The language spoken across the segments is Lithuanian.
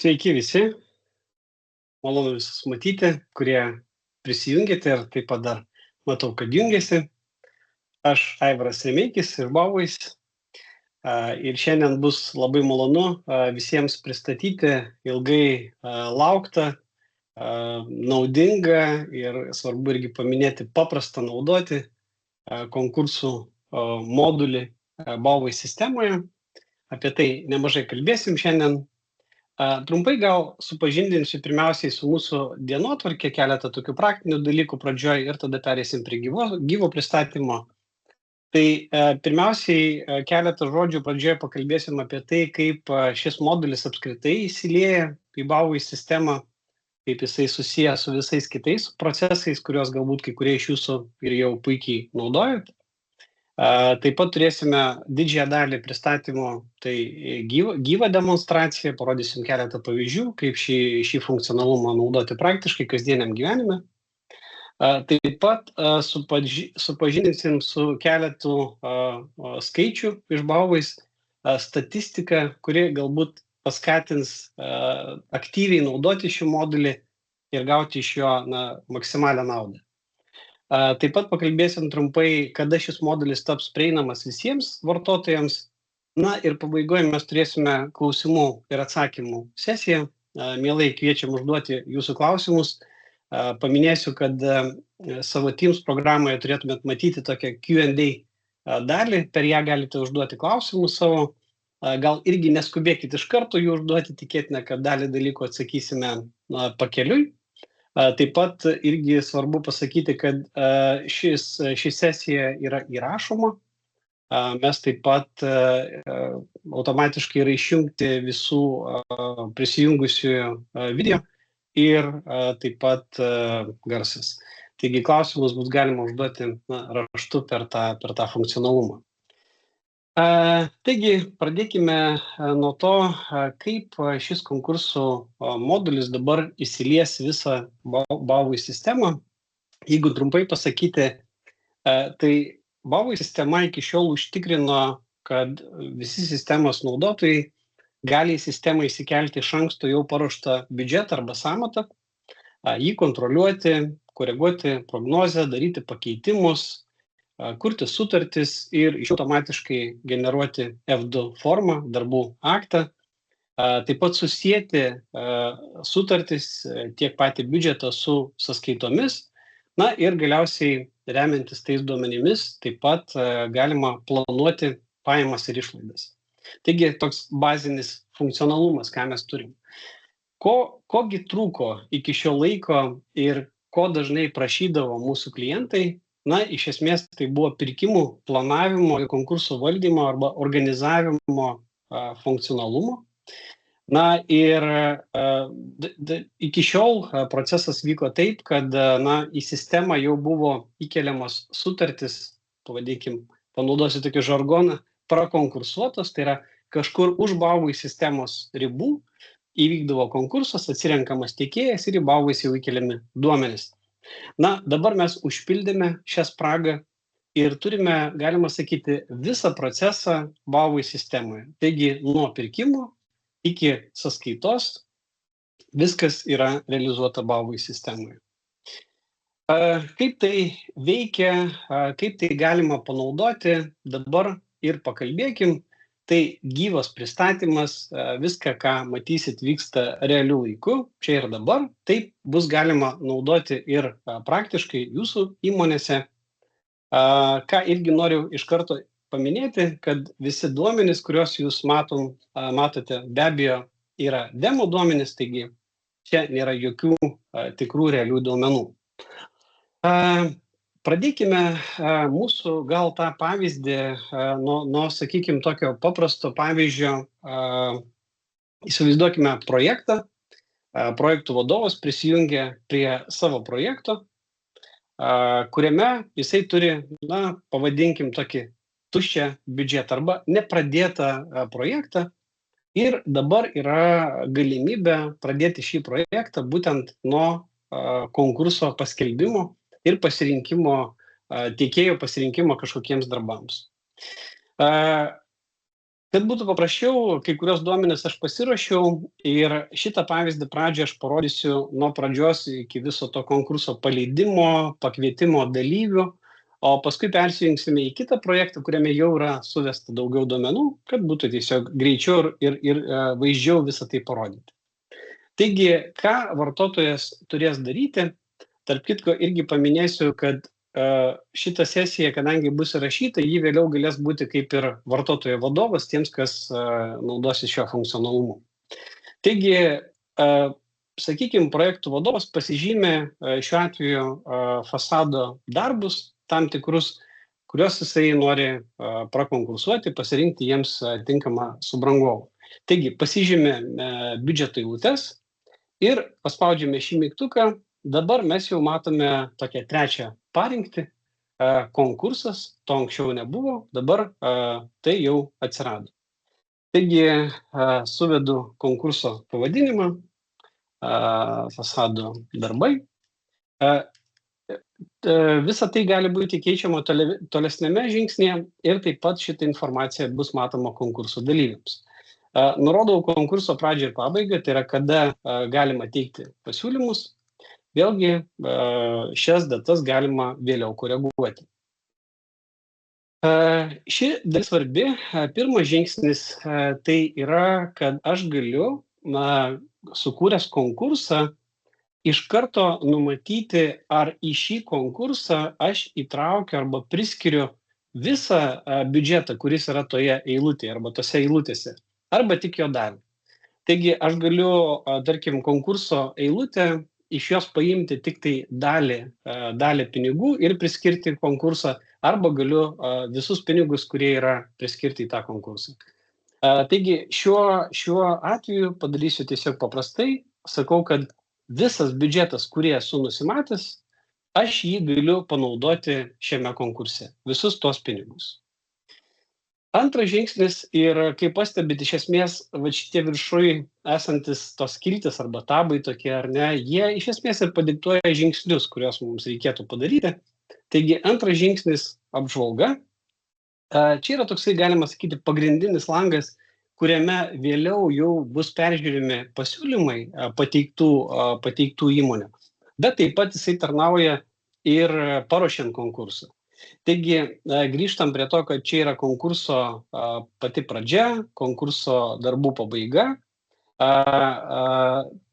Sveiki visi, malonu visus matyti, kurie prisijungėte ir taip pat dar matau, kad jungiasi. Aš Aivaras Remeikis iš Bauvois ir šiandien bus labai malonu visiems pristatyti ilgai lauktą, naudingą ir svarbu irgi paminėti paprastą naudoti konkursų modulį Bauvoi sistemoje. Apie tai nemažai kalbėsim šiandien. Trumpai gal supažindinsiu pirmiausiai su mūsų dienotvarke, keletą tokių praktinių dalykų pradžioj ir tada pereisim prie gyvo pristatymo. Tai pirmiausiai keletą žodžių pradžioje pakalbėsim apie tai, kaip šis modulis apskritai įsilieja į Bauvoi sistemą, kaip jisai susijęs su visais kitais procesais, kuriuos galbūt kai kurie iš jūsų ir jau puikiai naudojat. Taip pat turėsime didžiąją dalį pristatymo, tai gyvą demonstraciją, parodysim keletą pavyzdžių, kaip šį funkcionalumą naudoti praktiškai kasdieniam gyvenime. Taip pat supažindinsim su keletu skaičių iš Bauvais, statistiką, kuri galbūt paskatins aktyviai naudoti šį modulį ir gauti iš jo maksimalią naudą. Taip pat pakalbėsim trumpai, kada šis modulis taps prieinamas visiems vartotojams. Na ir pabaigoje mes turėsime klausimų ir atsakymų sesiją. Mielai kviečiam užduoti jūsų klausimus. Paminėsiu, kad savo Teams programoje turėtumėt matyti tokią Q&A dalį, per ją galite užduoti klausimus savo. Gal irgi neskubėkit iš karto jų užduoti, tikėtina, kad dalį dalykų atsakysime pakeliui. Taip pat irgi svarbu pasakyti, kad ši sesija yra įrašoma. Mes taip pat automatiškai yra išjungti visų prisijungusių video ir taip pat garsas. Taigi klausimus bus galima užduoti raštu per tą funkcionalumą. Taigi, pradėkime nuo to, kaip šis konkursų modulis dabar įsilies visą Bauvoi sistemą. Jeigu trumpai pasakyti, tai Bauvoi sistema iki šiol užtikrino, kad visi sistemos naudotojai gali į sistemą įsikelti iš anksto jau paruoštą biudžetą arba sąmatą, jį kontroliuoti, koreguoti prognozę, daryti pakeitimus, kurti sutartis ir iš automatiškai generuoti F2 formą, darbų aktą, taip pat susieti sutartis tiek patį biudžetą su sąskaitomis, na ir galiausiai remiantis tais duomenimis taip pat galima planuoti pajamas ir išlaidas. Taigi toks bazinis funkcionalumas, ką mes turim. Kogi trūko iki šio laiko ir ko dažnai prašydavo mūsų klientai? Na, iš esmės tai buvo pirkimų planavimo ir konkursų valdymo arba organizavimo funkcionalumo. Na ir iki šiol procesas vyko taip, kad į sistemą jau buvo įkeliamos sutartis, panaudosiu tokį žargoną, prakonkursuotos, tai yra kažkur už Bauvoi sistemos ribų įvykdavo konkursas, atsirenkamas tiekėjas ir į Bauvais jau įkeliami duomenys. Na, dabar mes užpildėme šią spragą ir turime, galima sakyti, visą procesą Bauvoi sistemoje. Taigi, nuo pirkimo iki sąskaitos viskas yra realizuota Bauvoi sistemoje. Kaip tai veikia, kaip tai galima panaudoti, dabar ir pakalbėkim. Tai gyvas pristatymas, viską, ką matysit, vyksta realiu laiku, čia ir dabar. Taip bus galima naudoti ir praktiškai jūsų įmonėse. Ką irgi noriu iš karto paminėti, kad visi duomenys, kuriuos jūs matote, be abejo, yra demo duomenys, taigi čia nėra jokių tikrų realių duomenų. Pradėkime mūsų gal tą pavyzdį nuo, sakykime, tokio paprasto pavyzdžio. Įsivaizduokime projektą. Projektų vadovas prisijungia prie savo projekto, kuriame jisai turi, pavadinkim, tokį tuščią biudžetą arba nepradėtą projektą. Ir dabar yra galimybė pradėti šį projektą būtent nuo konkurso paskelbimo ir pasirinkimo, tiekėjo pasirinkimo kažkokiems darbams. Kad būtų paprasčiau, kai kurios duomenis aš pasiruošiau ir šitą pavyzdį pradžioje aš parodysiu nuo pradžios iki viso to konkurso paleidimo, pakvietimo dalyvių, o paskui persijungsime į kitą projektą, kuriame jau yra suvesta daugiau duomenų, kad būtų tiesiog greičiau ir vaizdžiau visą tai parodyti. Taigi, ką vartotojas turės daryti, tarp kitko irgi paminėsiu, kad šita sesija, kadangi bus įrašyta, ji vėliau galės būti kaip ir vartotojo vadovas tiems, kas naudosis šio funkcionalumu. Taigi, sakykime, projektų vadovas pasižymė šiuo atveju fasado darbus, tam tikrus, kuriuos jisai nori prakonkursuoti, pasirinkti jiems tinkamą subrangovą. Taigi, pasižymė biudžeto eilutes ir paspaudžiame šį mygtuką. Dabar mes jau matome tokią trečią parinkti, konkursas, to anksčiau nebuvo, dabar tai jau atsirado. Taigi suvedu konkurso pavadinimą, fasado darbai. Visa tai gali būti keičiama tolesnėme žingsnėje ir taip pat šitą informaciją bus matoma konkurso dalyviams. Nurodau konkurso pradžią ir pabaigą, tai yra kada galima teikti pasiūlymus. Vėlgi, šias datas galima vėliau koreguoti. Ši dalis svarbi. Pirmas žingsnis tai yra, kad aš galiu, sukūręs konkursą, iš karto numatyti, ar į šį konkursą aš įtraukiu arba priskiriu visą biudžetą, kuris yra toje eilutėje arba tose eilutėse, arba tik jo dalį. Taigi, aš galiu, tarkim, konkurso eilutę iš jos paimti tik tai dalį pinigų ir priskirti konkursą, arba galiu visus pinigus, kurie yra priskirti į tą konkursą. Taigi, šiuo atveju padarysiu tiesiog paprastai, sakau, kad visas biudžetas, kurį esu nusimatęs, aš jį galiu panaudoti šiame konkurse, visus tos pinigus. Antras žingsnis ir, kaip pastebit, iš esmės, šitie viršui esantis tos skiltis arba tabai tokie, ar ne, jie iš esmės ir padiktuoja žingsnius, kuriuos mums reikėtų padaryti. Taigi, antras žingsnis – apžvalga. Čia yra toksai, galima sakyti, pagrindinis langas, kuriame vėliau jau bus peržiūrimi pasiūlymai pateiktų įmonių. Bet taip pat jisai tarnauja ir paruošiant konkursą. Taigi, grįžtam prie to, kad čia yra konkurso pati pradžia, konkurso darbų pabaiga.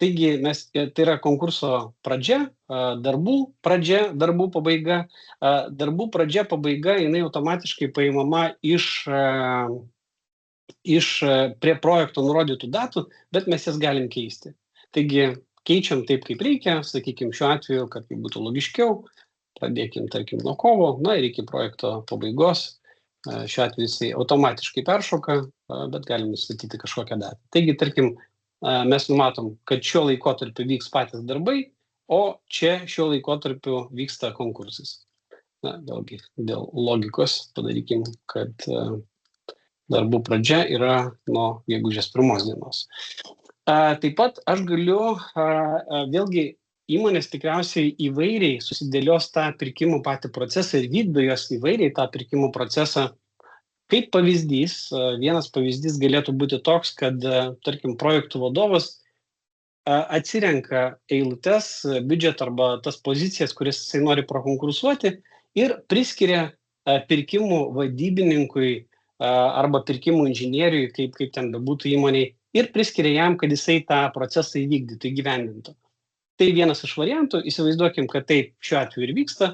Taigi, tai yra konkurso pradžia, darbų pabaiga. Darbų pradžia, pabaiga, jinai automatiškai paimama iš prie projekto nurodytų datų, bet mes jas galim keisti. Taigi, keičiam taip, kaip reikia, sakykime, šiuo atveju, kad tai būtų logiškiau. Pradėkim, tarkim, nuo kovo, ir iki projekto pabaigos. Šiuo atveju jisai automatiškai peršoka, bet galim nustatyti kažkokią datą. Taigi, tarkim, mes numatom, kad šiuo laikotarpiu vyks patys darbai, o čia šiuo laikotarpiu vyksta konkursas. Vėlgi, dėl logikos padarykim, kad darbų pradžia yra nuo gegužės 1 dienos. Taip pat aš galiu, vėlgi, įmonės tikriausiai įvairiai susidėlios tą pirkimų patį procesą ir vykdo jos įvairiai tą pirkimų procesą. Kaip pavyzdys, vienas pavyzdys galėtų būti toks, kad, tarkim, projektų vadovas atsirenka eilutes, biudžetą arba tas pozicijas, kuris jisai nori prakonkursuoti ir priskiria pirkimų vadybininkui arba pirkimų inžinieriui, kaip ten bebūtų įmoniai, ir priskiria jam, kad jisai tą procesą įvykdytų, įgyvendintų. Tai vienas iš variantų, įsivaizduokim, kad taip šiuo atveju ir vyksta.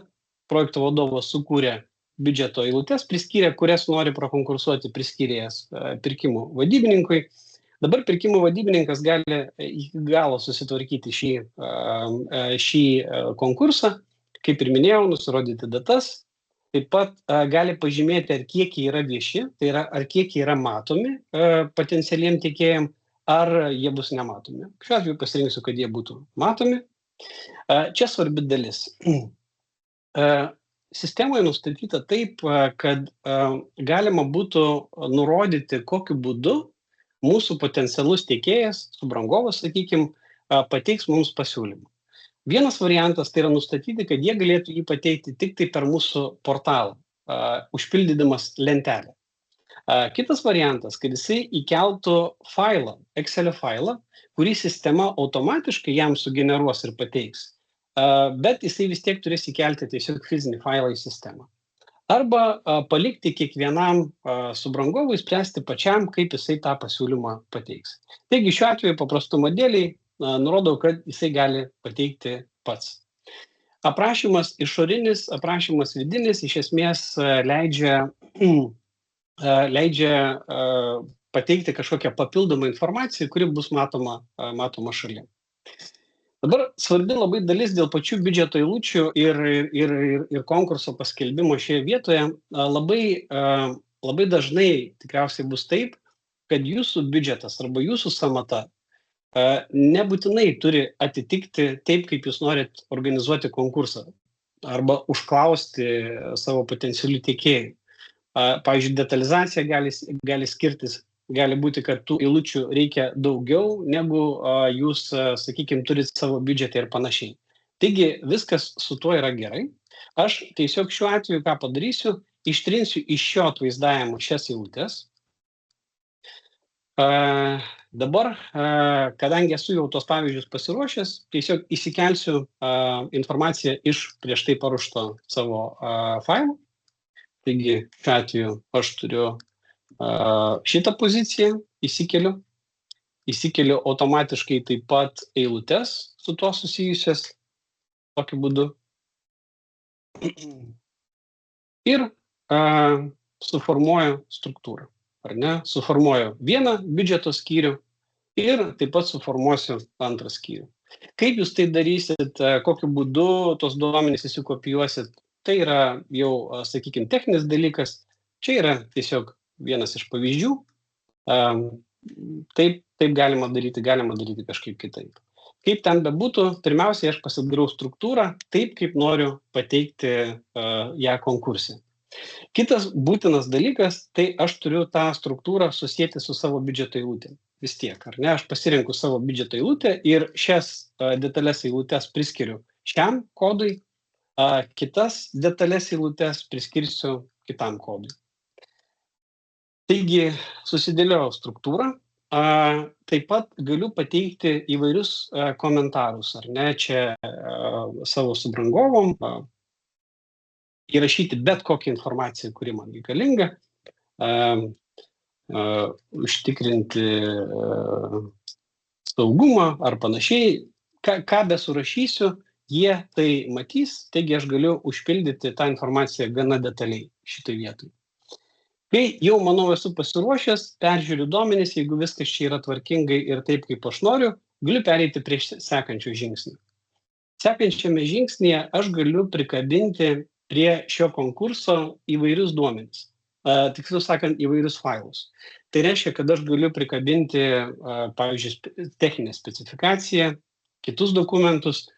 Projekto vadovas sukūrė biudžeto eilutes, priskyrė, kurias nori prakonkursuoti, priskyrėjęs pirkimų vadybininkui. Dabar pirkimų vadybininkas gali iki galo susitvarkyti šį konkursą, kaip ir minėjau, nusirodyti datas. Taip pat gali pažymėti, ar kiekiai yra vieši, tai yra, ar kiekiai yra matomi potencialiem tiekėjam, ar jie bus nematomi. Šiuo atveju pasirinksiu, kad jie būtų matomi. Čia svarbi dalis. Sistemoje nustatyta taip, kad galima būtų nurodyti, kokiu būdu mūsų potencialus tiekėjas, subrangovas, sakykime, pateiks mums pasiūlymą. Vienas variantas tai yra nustatyti, kad jie galėtų jį pateikti tik tai per mūsų portalą, užpildydamas lentelę. Kitas variantas, kad jisai įkeltų failą, Excelio failą, kurį sistema automatiškai jam sugeneruos ir pateiks, bet jisai vis tiek turės įkelti tiesiog fizinį failą į sistemą. Arba palikti kiekvienam subrangovui spręsti pačiam, kaip jisai tą pasiūlymą pateiks. Taigi šiuo atveju paprastumo dėliai nurodau, kad jisai gali pateikti pats. Aprašymas išorinis, aprašymas vidinis iš esmės leidžia pateikti kažkokią papildomą informaciją, kuri bus matoma šalia. Dabar svarbi labai dalis dėl pačių biudžeto eilučių ir konkurso paskelbimo šioje vietoje. Labai dažnai tikriausiai bus taip, kad jūsų biudžetas arba jūsų sąmata nebūtinai turi atitikti taip, kaip jūs norit organizuoti konkursą arba užklausti savo potencialių tiekėjų. Pavyzdžiui, detalizacija gali skirtis. Gali būti, kad tų eilučių reikia daugiau, negu jūs, sakykime, turit savo biudžetą ir panašiai. Taigi, viskas su tuo yra gerai. Aš tiesiog šiuo atveju ką padarysiu, ištrinsiu iš šio atvaizdavimo šias eilutes. Dabar, kadangi esu jau tos pavyzdžius pasiruošęs, tiesiog įsikelsiu informaciją iš prieš tai paruošto savo failų. Taigi, šiuo atveju aš turiu šitą poziciją, įsikeliu automatiškai taip pat eilutes su tuo susijusias tokiu būdu ir suformuoju struktūrą, ar ne? Suformuoju vieną biudžeto skyrių ir taip pat suformuosiu antrą skyrių. Kaip jūs tai darysit, kokiu būdu tos duomenys įsikopijuosit, tai yra jau, sakykime, techninis dalykas, čia yra tiesiog vienas iš pavyzdžių, taip galima daryti kažkaip kitaip. Kaip ten bebūtų, pirmiausiai aš pasidarau struktūrą taip, kaip noriu pateikti ją konkurse. Kitas būtinas dalykas, tai aš turiu tą struktūrą susijęti su savo biudžeto eilutėm. Vis tiek, ar ne? Aš pasirenku savo biudžeto eilutę ir šias detalės eilutes priskiriu šiam kodui, kitas detalės eilutes priskirsiu kitam kodui. Taigi, susidėliojau struktūrą, taip pat galiu pateikti įvairius komentarus, ar ne, čia savo subrangovom, įrašyti bet kokią informaciją, kuri man reikalinga, užtikrinti saugumą ar panašiai, ką besurašysiu, jie tai matys, taigi aš galiu užpildyti tą informaciją gana detaliai šitoj vietoj. Kai jau, manau, esu pasiruošęs, peržiūriu duomenis, jeigu viskas čia yra tvarkingai ir taip, kaip aš noriu, galiu pereiti prie sekančio žingsnio. Sekančiame žingsnyje aš galiu prikabinti prie šio konkurso įvairius duomenis, tiksliau sakant, įvairius failus. Tai reiškia, kad aš galiu prikabinti, pavyzdžiui, techninę specifikaciją, kitus dokumentus,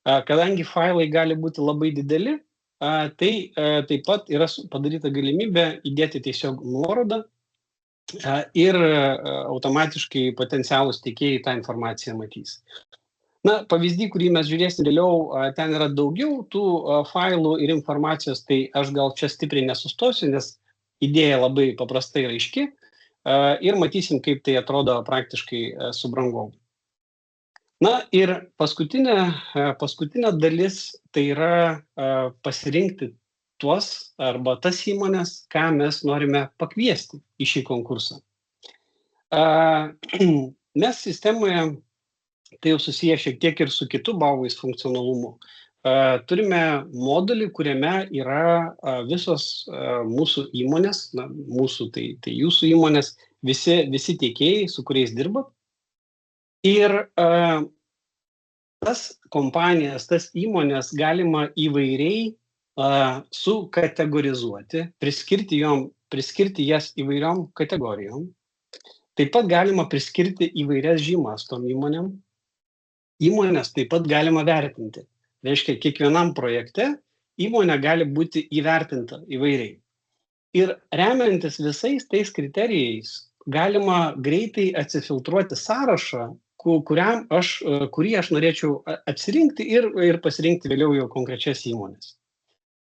kadangi failai gali būti labai dideli, tai taip pat yra padaryta galimybė įdėti tiesiog nuorodą ir automatiškai potencialūs tiekėjai tą informaciją matys. Na, pavyzdį, kurį mes žiūrėsim vėliau, ten yra daugiau tų failų ir informacijos, tai aš gal čia stipriai nesustosiu, nes idėja labai paprastai yra aiški ir matysim, kaip tai atrodo praktiškai subrangovu. Na ir paskutinė dalis tai yra pasirinkti tuos arba tas įmonės, ką mes norime pakviesti į šį konkursą. Mes sistemoje, tai jau susiję šiek tiek ir su kitu Bauvoice funkcionalumu, turime modulį, kuriame yra visos mūsų įmonės, mūsų tai jūsų įmonės, visi tiekėjai, su kuriais dirbat. Ir tas kompanijas, tas įmonės galima įvairiai sukategorizuoti, priskirti jas įvairiom kategorijom. Taip pat galima priskirti įvairias žymas tom įmonėm. Įmonės taip pat galima vertinti. Reiškia, kiekvienam projekte įmonė gali būti įvertinta įvairiai. Ir remiantis visais tais kriterijais galima greitai atsifiltruoti sąrašą, kurį aš norėčiau atsirinkti ir pasirinkti vėliau jau konkrečias įmonės.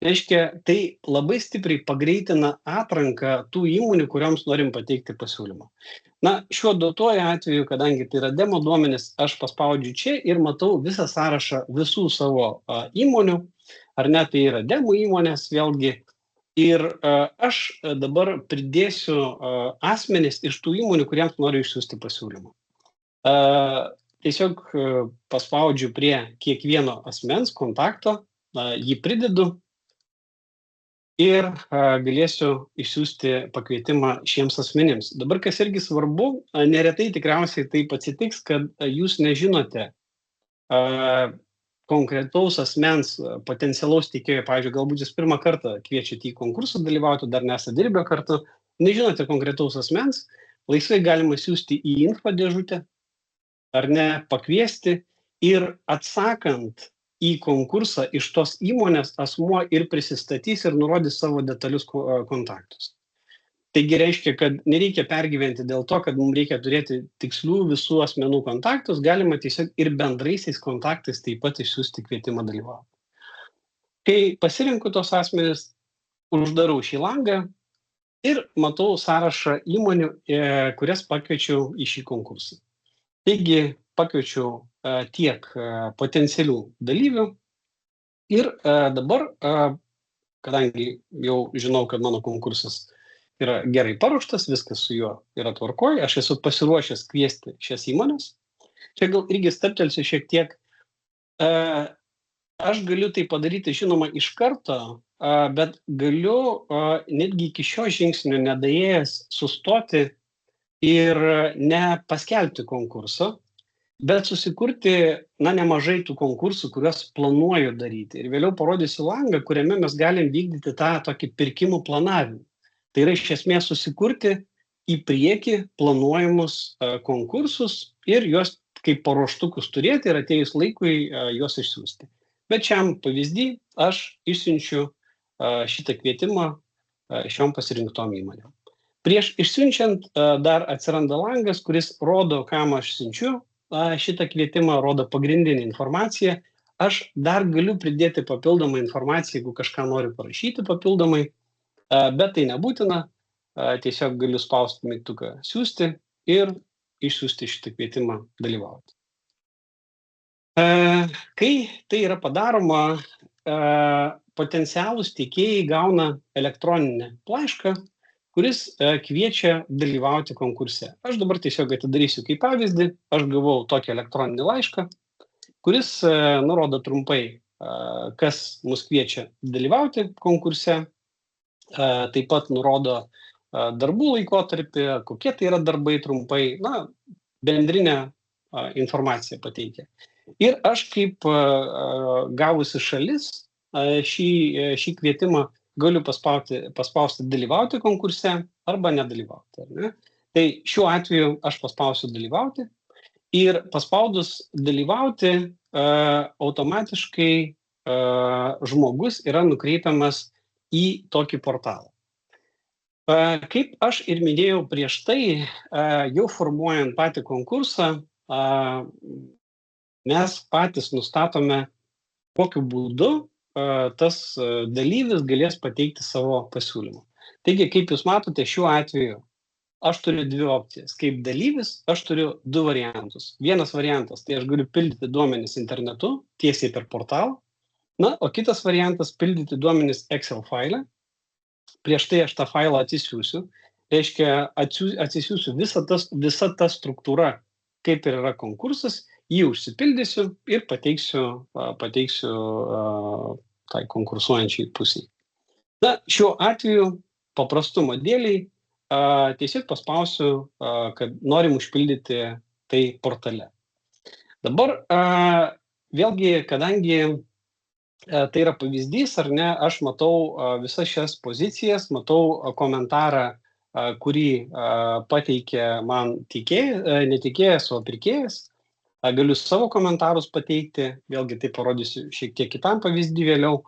Reiškia, tai labai stipriai pagreitina atranką tų įmonių, kurioms norim pateikti pasiūlymą. Na, šiuo duotuoju atveju, kadangi tai yra demo duomenys, aš paspaudžiu čia ir matau visą sąrašą visų savo įmonių, ar ne, tai yra demo įmonės, vėlgi. Ir aš dabar pridėsiu asmenis iš tų įmonių, kuriems noriu išsiųsti pasiūlymą. Tiesiog paspaudžiu prie kiekvieno asmens kontakto, jį pridedu ir galėsiu išsiųsti pakvietimą šiems asmenims. Dabar, kas irgi svarbu, neretai tikriausiai taip atsitiks, kad jūs nežinote konkretaus asmens potencialaus teikėjo, pavyzdžiui, galbūt jūs pirmą kartą kviečiate į konkursą dalyvauti, dar nesate dirbę kartu, nežinote konkretaus asmens, laisvai galima siųsti į info dėžutę, ar ne, pakviesti ir atsakant į konkursą iš tos įmonės asmuo ir prisistatys ir nurodys savo detalius kontaktus. Taigi reiškia, kad nereikia pergyventi dėl to, kad mums reikia turėti tikslių visų asmenų kontaktus, galima tiesiog ir bendraisiais kontaktais taip pat išsiųsti kvietimą dalyvauti. Kai pasirinku tos asmenis, uždarau šį langą ir matau sąrašą įmonių, kurias pakviečiau į šį konkursą. Taigi pakviečiau tiek potencialių dalyvių ir dabar, kadangi jau žinau, kad mano konkursas yra gerai paruoštas, viskas su juo yra tvarkoj, aš esu pasiruošęs kviesti šias įmonės. Čia gal irgi stabtelsiu šiek tiek. Aš galiu tai padaryti, žinoma, iš karto, bet galiu netgi iki šio žingsnio nedaėjęs sustoti ir nepaskelbti konkurso, bet susikurti, nemažai tų konkursų, kuriuos planuoju daryti. Ir vėliau parodysiu langą, kuriame mes galim vykdyti tą tokį pirkimų planavimą. Tai yra iš esmės susikurti į priekį planuojamus konkursus ir juos kaip paruoštukus turėti ir atėjus laikui juos išsiųsti. Bet šiam pavyzdį aš išsiunčiu šitą kvietimą šiom pasirinktom įmonėm. Prieš išsiunčiant dar atsiranda langas, kuris rodo, kam aš siunčiu šitą kvietimą, rodo pagrindinę informaciją. Aš dar galiu pridėti papildomą informaciją, jeigu kažką noriu parašyti papildomai. Bet tai nebūtina, tiesiog galiu spausti mygtuką siųsti ir išsiųsti šitą kvietimą dalyvauti. Kai tai yra padaroma, potencialūs tiekėjai gauna elektroninį laišką, kuris kviečia dalyvauti konkurse. Aš dabar tiesiog atidarysiu kaip pavyzdį, aš gavau tokį elektroninį laišką, kuris nurodo trumpai, kas mus kviečia dalyvauti konkurse. Taip pat nurodo darbų laikotarpį, kokie tai yra darbai trumpai, bendrinę informaciją pateikia. Ir aš kaip gavusi šalis šį kvietimą galiu paspausti dalyvauti konkurse arba nedalyvauti. Ne? Tai šiuo atveju aš paspausiu dalyvauti ir paspaudus dalyvauti automatiškai žmogus yra nukreipiamas į tokį portalą. Kaip aš ir minėjau prieš tai, jau formuojant patį konkursą, mes patys nustatome, kokiu būdu tas dalyvis galės pateikti savo pasiūlymą. Taigi, kaip jūs matote, šiuo atveju aš turiu dvi opcijas. Kaip dalyvis aš turiu du variantus. Vienas variantas, tai aš galiu pildyti duomenis internetu, tiesiai per portalą. O kitas variantas – pildyti duomenis Excel failę. Prieš tai aš tą failą atsisiųsiu. Reiškia, atsisiųsiu visa ta struktūra, kaip ir yra konkursas, jį užsipildysiu ir pateiksiu tai konkursuojančiai pusiai. Šiuo atveju paprastumo dėliai tiesiog paspausiu, kad norim užpildyti tai portale. Dabar vėlgi, kadangi tai yra pavyzdys, ar ne, aš matau visas šias pozicijas, matau komentarą, kurį pateikė man netikėjas, o pirkėjas. Galiu savo komentarus pateikti, vėlgi tai parodysiu šiek tiek kitam pavyzdį vėliau.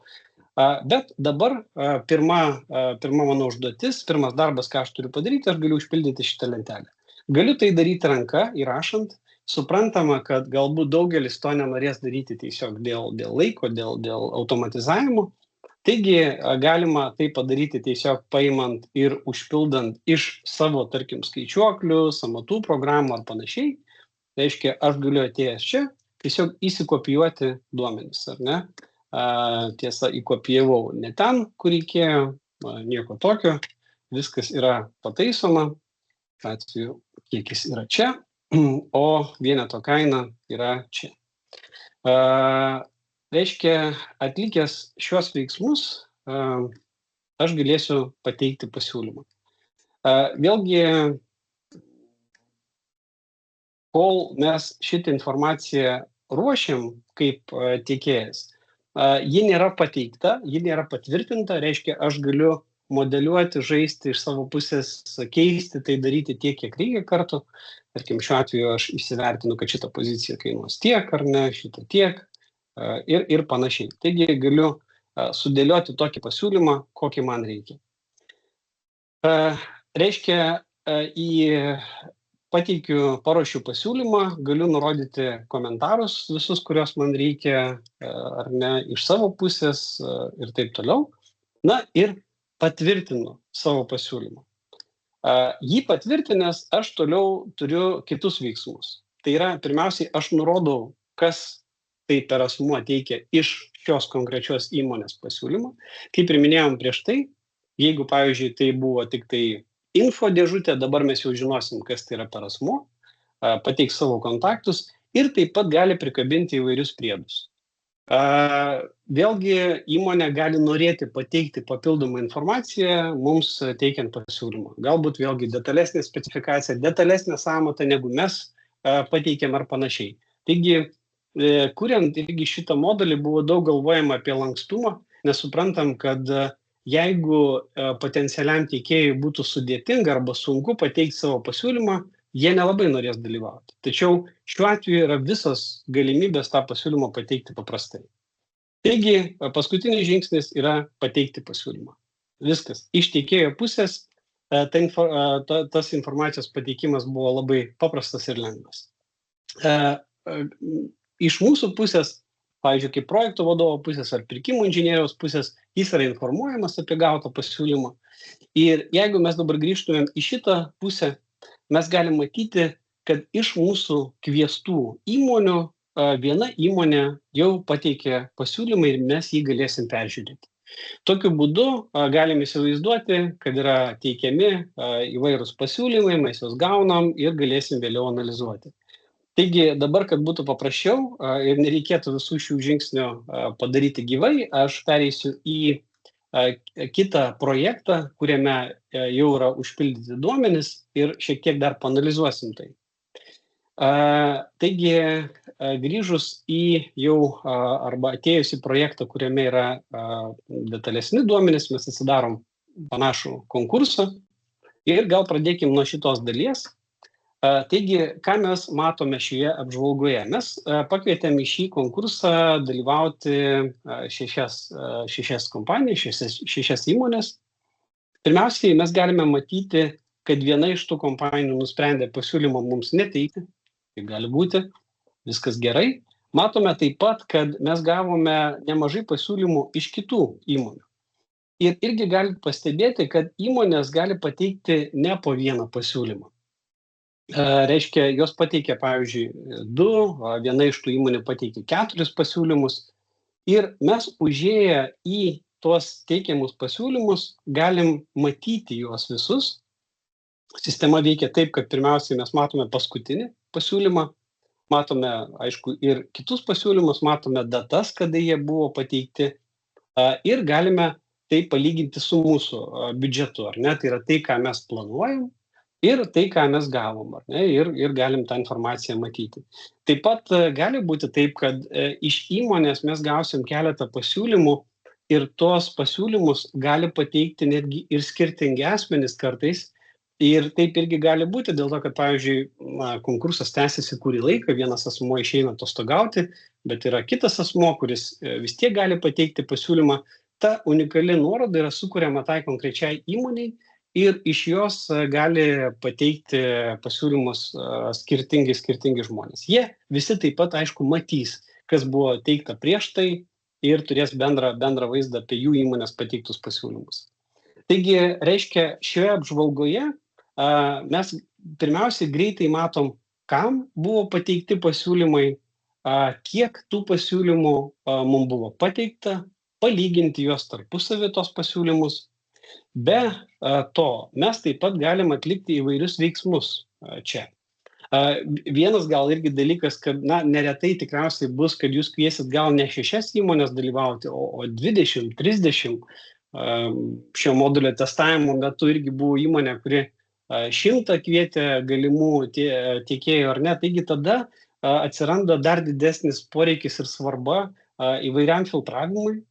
Bet dabar pirma mano užduotis, pirmas darbas, ką aš turiu padaryti, aš galiu užpildyti šitą lentelę. Galiu tai daryti ranka, įrašant. Suprantama, kad galbūt daugelis to nenorės daryti tiesiog dėl laiko, dėl automatizavimo. Taigi galima tai padaryti tiesiog paimant ir užpildant iš savo, tarkim, skaičiuoklių, sąmatų programų ar panašiai. Reiškia, aš galiu atėjęs čia tiesiog įsikopijuoti duomenis, ar ne? Tiesa, įkopijavau ne ten, kur reikėjo, nieko tokio, viskas yra pataisoma, atveju kiekis yra čia, o vieneto kaina yra čia. Reiškia, atlikęs šios veiksmus, aš galėsiu pateikti pasiūlymą. Vėlgi, kol mes šitą informaciją ruošiam kaip tiekėjas, ji nėra pateikta, ji nėra patvirtinta, reiškia, aš galiu modeliuoti, žaisti iš savo pusės, keisti, tai daryti tiek, kiek reikia kartų. Tarkim, šiuo atveju aš įsivertinu, kad šitą poziciją kainuos tiek ar ne, šitą tiek ir panašiai. Taigi galiu sudėlioti tokį pasiūlymą, kokį man reikia. Reiškia, paruošiu pasiūlymą, galiu nurodyti komentarus visus, kuriuos man reikia, ar ne, iš savo pusės ir taip toliau. Na ir patvirtinu savo pasiūlymą. Jį patvirtinęs, aš toliau turiu kitus veiksmus. Tai yra, pirmiausiai, aš nurodau, kas tai per asmuo teikia iš šios konkrečios įmonės pasiūlymą. Kaip ir minėjom prieš tai, jeigu, pavyzdžiui, tai buvo tik tai info dėžutė, dabar mes jau žinosim, kas tai yra per asmuo, pateiks savo kontaktus ir taip pat gali prikabinti įvairius priedus. Vėlgi įmonė gali norėti pateikti papildomą informaciją mums teikiant pasiūlymą. Galbūt vėlgi detalesnė specifikacija, detalesnė sąmata, negu mes pateikėm ar panašiai. Taigi, kuriant irgi šitą modelį, buvo daug galvojama apie lankstumą, nes suprantam, kad jeigu potencialiam teikėjui būtų sudėtinga arba sunku pateikti savo pasiūlymą, jie nelabai norės dalyvauti. Tačiau šiuo atveju yra visos galimybės tą pasiūlymą pateikti paprastai. Taigi, paskutinis žingsnis yra pateikti pasiūlymą. Viskas. Iš teikėjo pusės tas informacijos pateikimas buvo labai paprastas ir lengvas. Iš mūsų pusės, pavyzdžiui, kaip projekto vadovo pusės ar pirkimų inžinieriaus pusės, jis yra informuojamas apie gautą pasiūlymą. Ir jeigu mes dabar grįžtumėm į šitą pusę, mes galim matyti, kad iš mūsų kviestų įmonių viena įmonė jau pateikė pasiūlymą ir mes jį galėsim peržiūrėti. Tokiu būdu galim įsivaizduoti, kad yra teikiami įvairūs pasiūlymai, mes juos gaunam ir galėsim vėliau analizuoti. Taigi dabar, kad būtų paprasčiau ir nereikėtų visų šių žingsnių padaryti gyvai, aš pereisiu į kitą projektą, kuriame jau yra užpildyti duomenys ir šiek tiek dar paanalizuosim tai. Taigi, grįžus į jau arba atėjus į projektą, kuriame yra detalesni duomenys, mes atsidarom panašų konkursą ir gal pradėkim nuo šitos dalies. Taigi, ką mes matome šioje apžvalgoje? Mes pakvietėm į šį konkursą dalyvauti šešias kompanijas, šešias įmonės. Pirmiausiai, mes galime matyti, kad viena iš tų kompanijų nusprendė pasiūlymą mums neteikti. Tai gali būti, viskas gerai. Matome taip pat, kad mes gavome nemažai pasiūlymų iš kitų įmonių. Ir irgi galite pastebėti, kad įmonės gali pateikti ne po vieną pasiūlymą. Reiškia, jos pateikė, pavyzdžiui, 2, viena iš tų įmonių pateikė 4 pasiūlymus ir mes užėję į tuos teikiamus pasiūlymus galim matyti juos visus. Sistema veikia taip, kad pirmiausiai mes matome paskutinį pasiūlymą, matome, aišku, ir kitus pasiūlymus, matome datas, kada jie buvo pateikti ir galime tai palyginti su mūsų biudžetu, ar ne? Tai yra tai, ką mes planuojam. Ir tai, ką mes gavom, ar ne, ir galim tą informaciją matyti. Taip pat gali būti taip, kad iš įmonės mes gausim keletą pasiūlymų ir tos pasiūlymus gali pateikti netgi ir skirtingi asmenys kartais. Ir taip irgi gali būti dėl to, kad, pavyzdžiui, konkursas tęsiasi kurį laiką, vienas asmuo išeina atostogauti, bet yra kitas asmuo, kuris vis tiek gali pateikti pasiūlymą. Ta unikali nuoroda yra sukuriama tai konkrečiai įmoniai. Ir iš jos gali pateikti pasiūlymus skirtingi žmonės. Jie visi taip pat, aišku, matys, kas buvo teikta prieš tai ir turės bendrą vaizdą apie jų įmonės pateiktus pasiūlymus. Taigi, reiškia, šioje apžvalgoje mes pirmiausiai greitai matom, kam buvo pateikti pasiūlymai, kiek tų pasiūlymų mums buvo pateikta, palyginti juos tarpusavį tos pasiūlymus. Be to, mes taip pat galim atlikti įvairius veiksmus čia. Vienas gal irgi dalykas, kad neretai tikriausiai bus, kad jūs kviesit gal ne 6 įmonės dalyvauti, o 20, 30. Šio modulio testavimo metu irgi buvo įmonė, kuri 100 kvietė galimų tiekėjų ar ne. Taigi tada atsiranda dar didesnis poreikis ir svarba įvairiam filtravimui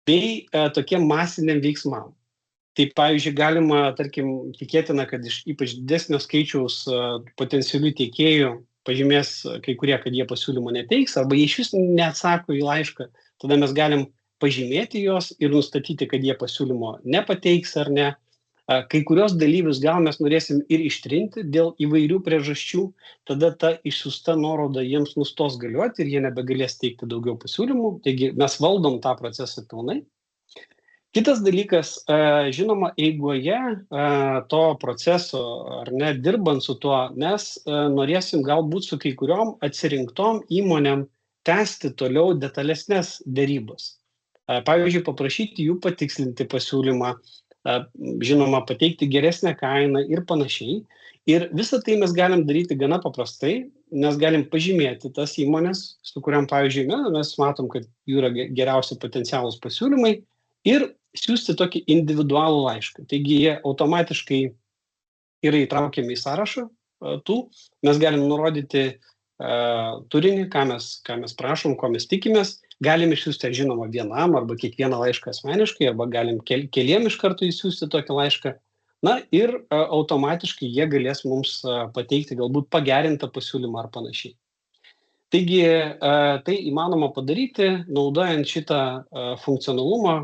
bei tokiem masiniam veiksmam. Tai pavyzdžiui, galima, tarkim, tikėtina, kad iš ypač didesnio skaičiaus potencialių tiekėjų pažymės kai kurie, kad jie pasiūlymų neteiks, arba jie iš vis neatsako į laišką. Tada mes galim pažymėti juos ir nustatyti, kad jie pasiūlymo nepateiks ar ne. Kai kurios dalyvius gal mes norėsim ir ištrinti dėl įvairių priežasčių, tada ta išsiųsta nuoroda jiems nustos galioti ir jie nebegalės teikti daugiau pasiūlymų. Taigi mes valdom tą procesą pilnai. Kitas dalykas, žinoma, eigoje to proceso, ar ne, dirbant su tuo, mes norėsim galbūt su kai kuriom atsirinktom įmonėm tęsti toliau detalesnės derybas. Pavyzdžiui, paprašyti jų patikslinti pasiūlymą, žinoma, pateikti geresnę kainą ir panašiai. Ir visą tai mes galim daryti gana paprastai, nes galim pažymėti tas įmonės, su kuriam, pavyzdžiui, mes matom, kad jų yra geriausi potencialūs pasiūlymai, ir siūsti tokį individualų laišką. Taigi jie automatiškai yra įtraukiami į sąrašą tų. Mes galim nurodyti turinį, ką mes prašom, ko mes tikimės. Galim išsiųsti, žinoma, vienam arba kiekvieną laišką asmeniškai, arba galim keliem iš karto įsiųsti tokį laišką. Ir automatiškai jie galės mums pateikti galbūt pagerintą pasiūlymą ar panašiai. Taigi, tai įmanoma padaryti, naudojant šitą funkcionalumą,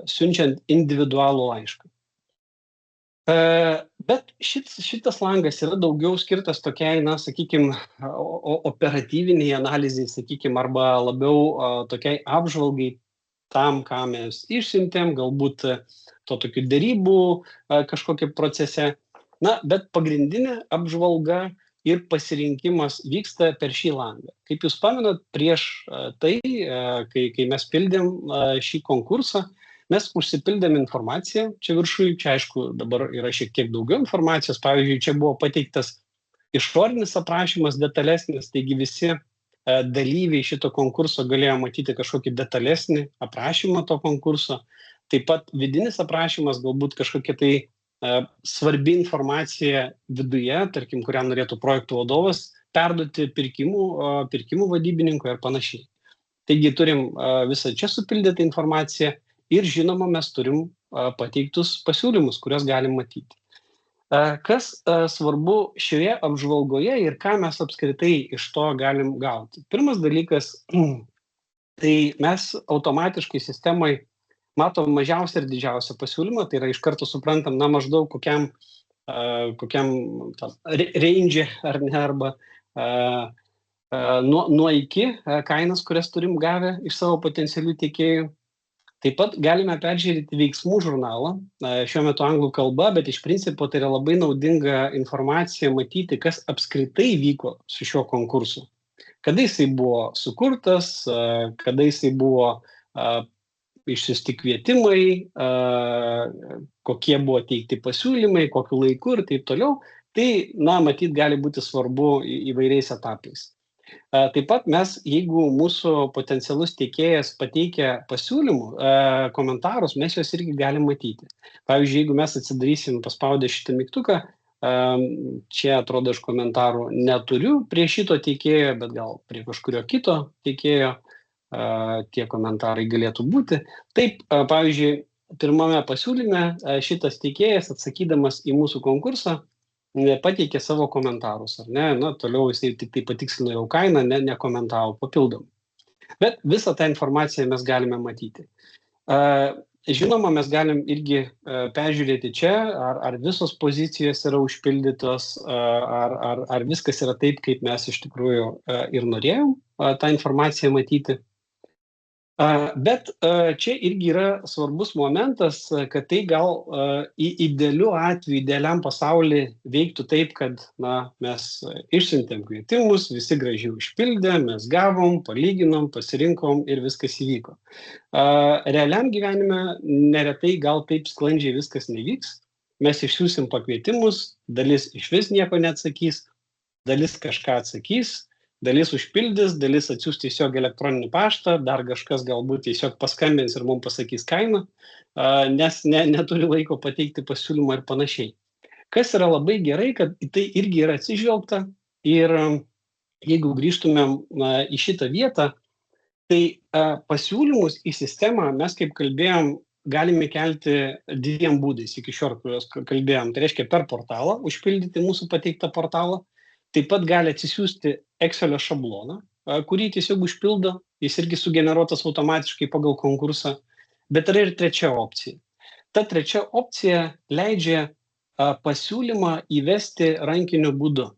siunčiant individualų laišką. Bet šitas langas yra daugiau skirtas tokiai, sakykime, operatyviniai analizai, sakykime, arba labiau tokiai apžvalgai tam, ką mes išsiuntėm, galbūt to tokių derybų kažkokie procese. Bet pagrindinė apžvalga ir pasirinkimas vyksta per šį langą. Kaip jūs pamenat, prieš tai, kai mes pildėm šį konkursą, mes užsipildėm informaciją, čia viršui, čia aišku dabar yra šiek tiek daugiau informacijos, pavyzdžiui, čia buvo pateiktas išorinis aprašymas detalesnis, taigi visi dalyviai šito konkurso galėjo matyti kažkokį detalesnį aprašymą to konkurso, taip pat vidinis aprašymas, galbūt kažkokia tai svarbi informacija viduje, tarkim, kurią norėtų projektų vadovas perduoti pirkimų vadybininkui ir panašiai. Taigi turim visą čia supildytą informaciją ir žinoma, mes turim pateiktus pasiūlymus, kuriuos galim matyti. Kas svarbu šioje apžvalgoje ir ką mes apskritai iš to galim gauti? Pirmas dalykas, tai mes automatiškai sistemai matom mažiausią ir didžiausią pasiūlymą, tai yra iš karto suprantam, maždaug kokiam range ar ne, arba nuo iki kainas, kurias turim gavę iš savo potencialių tiekėjų. Taip pat galime peržiūrėti veiksmų žurnalą, šiuo metu anglų kalba, bet iš principo tai yra labai naudinga informacija matyti, kas apskritai vyko su šiuo konkursu. Kada jisai buvo sukurtas, kada jisai buvo išsiųsti kvietimai, kokie buvo teikti pasiūlymai, kokiu laiku ir taip toliau. Tai, matyt, gali būti svarbu įvairiais etapais. Taip pat mes, jeigu mūsų potencialus tiekėjas pateikia pasiūlymų, komentarus, mes juos irgi galim matyti. Pavyzdžiui, jeigu mes atsidarysim paspaudę šitą mygtuką, čia atrodo iš komentarų neturiu prie šito tiekėjo, bet gal prie kažkurio kito tiekėjo tie komentarai galėtų būti. Taip, pavyzdžiui, pirmame pasiūlyme šitas tiekėjas, atsakydamas į mūsų konkursą, pateikė savo komentarus, ar ne? Toliau jisai tik tai patikslino jau kainą, nekomentavo papildomai. Bet visą tą informaciją mes galime matyti. Žinoma, mes galim irgi peržiūrėti čia, ar visos pozicijos yra užpildytos, ar viskas yra taip, kaip mes iš tikrųjų ir norėjom tą informaciją matyti. Bet čia irgi yra svarbus momentas, kad tai gal idealiu atveju, idealiam pasauly veiktų taip, kad mes išsiuntėm kvietimus, visi gražiai užpildė, mes gavom, palyginom, pasirinkom ir viskas įvyko. Realiam gyvenime neretai gal taip sklandžiai viskas nevyks. Mes išsiųsim pakvietimus, dalis išvis nieko neatsakys, dalis kažką atsakys, dalis užpildys, dalis atsiųs tiesiog elektroninį paštą, dar kažkas galbūt tiesiog paskambins ir mums pasakys kainą, nes neturi laiko pateikti pasiūlymą ir panašiai. Kas yra labai gerai, kad į tai irgi yra atsižvelgta ir jeigu grįžtumėm į šitą vietą, tai pasiūlymus į sistemą mes, kaip kalbėjom, galime kelti dviem būdais iki šiol, kuriuos kalbėjom. Tai reiškia per portalą, užpildyti mūsų pateiktą portalą. Taip pat gali atsisiųsti Excelio šabloną, kurį tiesiog užpildo, jis irgi sugeneruotas automatiškai pagal konkursą, bet yra ir trečia opcija. Ta trečia opcija leidžia pasiūlymą įvesti rankiniu būdu.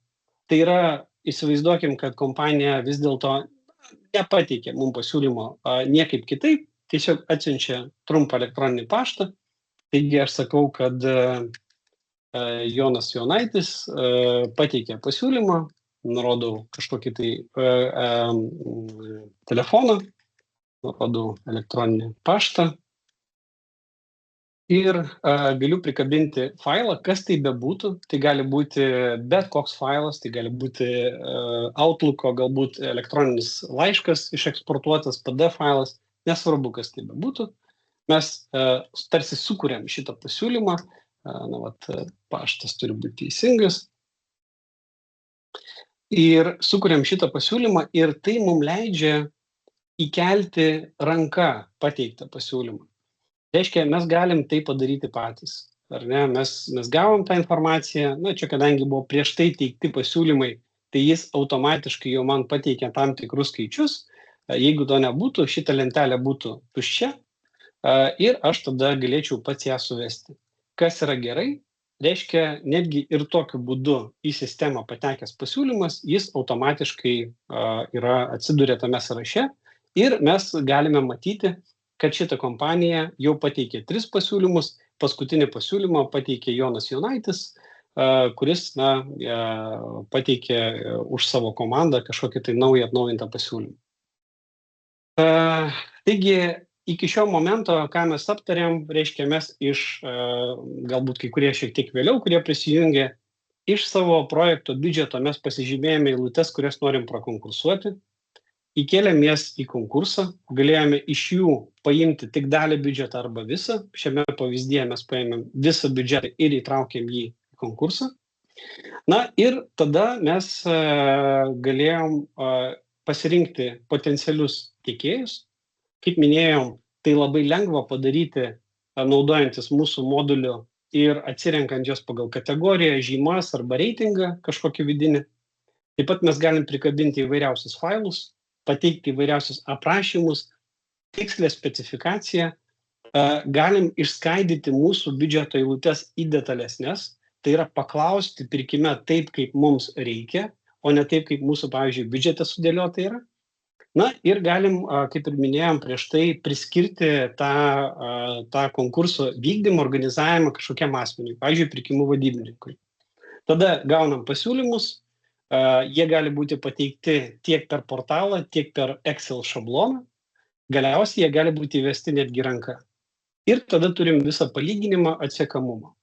Tai yra, įsivaizduokim, kad kompanija vis dėlto nepateikė mums pasiūlymo niekaip kitaip, tiesiog atsiunčia trumpą elektroninį paštą. Taigi aš sakau, kad Jonas Jonaitis pateikė pasiūlymą, nurodau kažkokį tai telefoną, nurodau elektroninį paštą ir galiu prikabinti failą, kas tai bebūtų. Tai gali būti bet koks failas, tai gali būti Outlook'o galbūt elektroninis laiškas išeksportuotas, PDF failas, nesvarbu, kas tai bebūtų. Mes tarsi sukuriam šitą pasiūlymą. Paštas turi būti teisingas. Ir sukuriam šitą pasiūlymą ir tai mums leidžia įkelti ranka pateiktą pasiūlymą. Reiškia, mes galim tai padaryti patys. Ar ne? Mes gavom tą informaciją, čia kadangi buvo prieš tai teikti pasiūlymai, tai jis automatiškai jau man pateikė tam tikrus skaičius. Jeigu to nebūtų, šita lentelė būtų tuščia ir aš tada galėčiau pats ją suvesti. Kas yra gerai, reiškia, netgi ir tokiu būdu į sistemą patekęs pasiūlymas, jis automatiškai atsiduria tame sąraše ir mes galime matyti, kad šita kompanija jau pateikė 3 pasiūlymus, paskutinį pasiūlymą pateikė Jonas Jonaitis, kuris pateikė už savo komandą kažkokį tai naują atnaujintą pasiūlymą. Taigi, iki šio momento, ką mes aptarėm, reiškia mes galbūt kai kurie šiek tiek vėliau, kurie prisijungė, iš savo projekto biudžeto mes pasižymėjome eilutes, kurias norim prakonkursuoti, įkėlėm jas į konkursą, galėjome iš jų paimti tik dalį biudžetą arba visą. Šiame pavyzdyje mes paėmėm visą biudžetą ir įtraukėm jį į konkursą. Ir tada mes galėjom pasirinkti potencialius tiekėjus. Kaip minėjom, tai labai lengva padaryti, naudojantis mūsų moduliu ir atsirenkant jos pagal kategoriją, žymas arba reitingą kažkokį vidinį. Taip pat mes galim prikabinti įvairiausius failus, pateikti įvairiausius aprašymus, tikslę specifikaciją, galim išskaidyti mūsų biudžeto eilutes į detalesnes, tai yra paklausti pirkime taip, kaip mums reikia, o ne taip, kaip mūsų, pavyzdžiui, biudžete sudėliota yra. Ir galim, kaip ir minėjom prieš tai, priskirti tą konkurso vykdymą, organizavimą kažkokiam asmeniui, pavyzdžiui, pirkimų vadybininkui. Tada gaunam pasiūlymus, jie gali būti pateikti tiek per portalą, tiek per Excel šabloną, galiausiai jie gali būti įvesti netgi ranka. Ir tada turim visą palyginimą, atsiekamumą.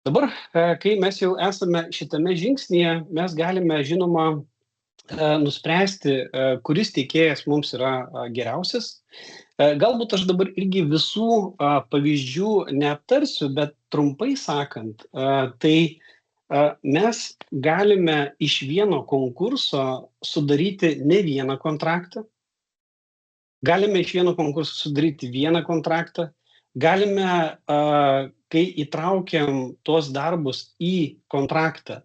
Dabar, kai mes jau esame šitame žingsnyje, mes galime, žinoma, nuspręsti, kuris teikėjas mums yra geriausias. Galbūt aš dabar irgi visų pavyzdžių neaptarsiu, bet trumpai sakant, tai mes galime iš vieno konkurso sudaryti ne vieną kontraktą. Galime iš vieno konkurso sudaryti vieną kontraktą. Galime, kai įtraukiam tuos darbus į kontraktą,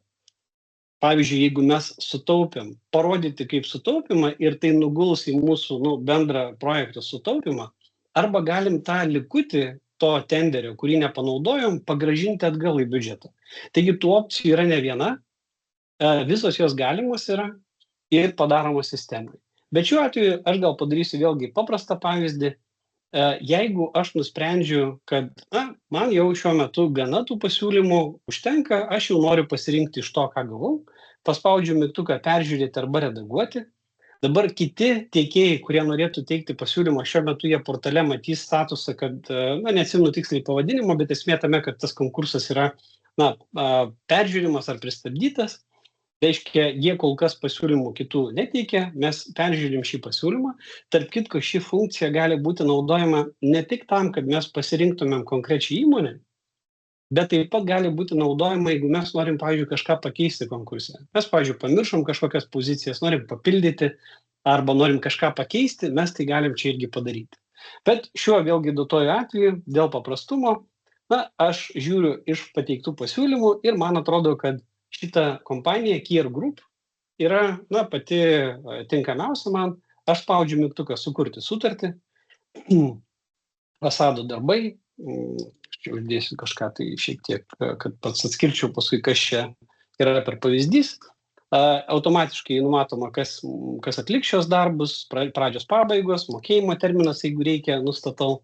pavyzdžiui, jeigu mes sutaupėm, parodyti kaip sutaupimą ir tai nuguls į mūsų bendrą projekto sutaupimą, arba galim tą likutį to tenderio, kurį nepanaudojom, pagrąžinti atgal į biudžetą. Taigi tų opcijų yra ne viena, visos jos galimos yra ir padaromos sistemai. Bet šiuo atveju aš gal padarysiu vėlgi paprastą pavyzdį. Jeigu aš nusprendžiu, kad man jau šiuo metu gana tų pasiūlymų užtenka, aš jau noriu pasirinkti iš to, ką gavau, paspaudžiu mygtuką peržiūrėti arba redaguoti. Dabar kiti tiekėjai, kurie norėtų teikti pasiūlymą, šiuo metu jie portale matys statusą, kad, neatsimenu tiksliai pavadinimo, bet esmė tame, kad tas konkursas yra peržiūrimas ar pristabdytas. Reiškia, jie kol kas pasiūlymų kitų neteikia, mes peržiūrim šį pasiūlymą. Tarp kitko, ši funkcija gali būti naudojama ne tik tam, kad mes pasirinktumėm konkrečią įmonę, bet taip pat gali būti naudojama, jeigu mes norim, pavyzdžiui, kažką pakeisti konkurse. Mes, pavyzdžiui, pamiršom kažkokias pozicijas, norim papildyti arba norim kažką pakeisti, mes tai galim čia irgi padaryti. Bet šiuo vėlgi duotoju atveju, dėl paprastumo, aš žiūriu iš pateiktų pasiūlymų ir man atrodo, kad šita kompanija Kier Group yra pati tinkamiausia man. Aš spaudžiu mygtuką sukurti sutartį, fasado darbai, čia uždėsiu kažką tai šiek tiek, kad pats atskirčiau paskui, kas čia yra per pavyzdys. Automatiškai numatoma, kas atliks šios darbus, pradžios pabaigos, mokėjimo terminas, jeigu reikia, nustatau,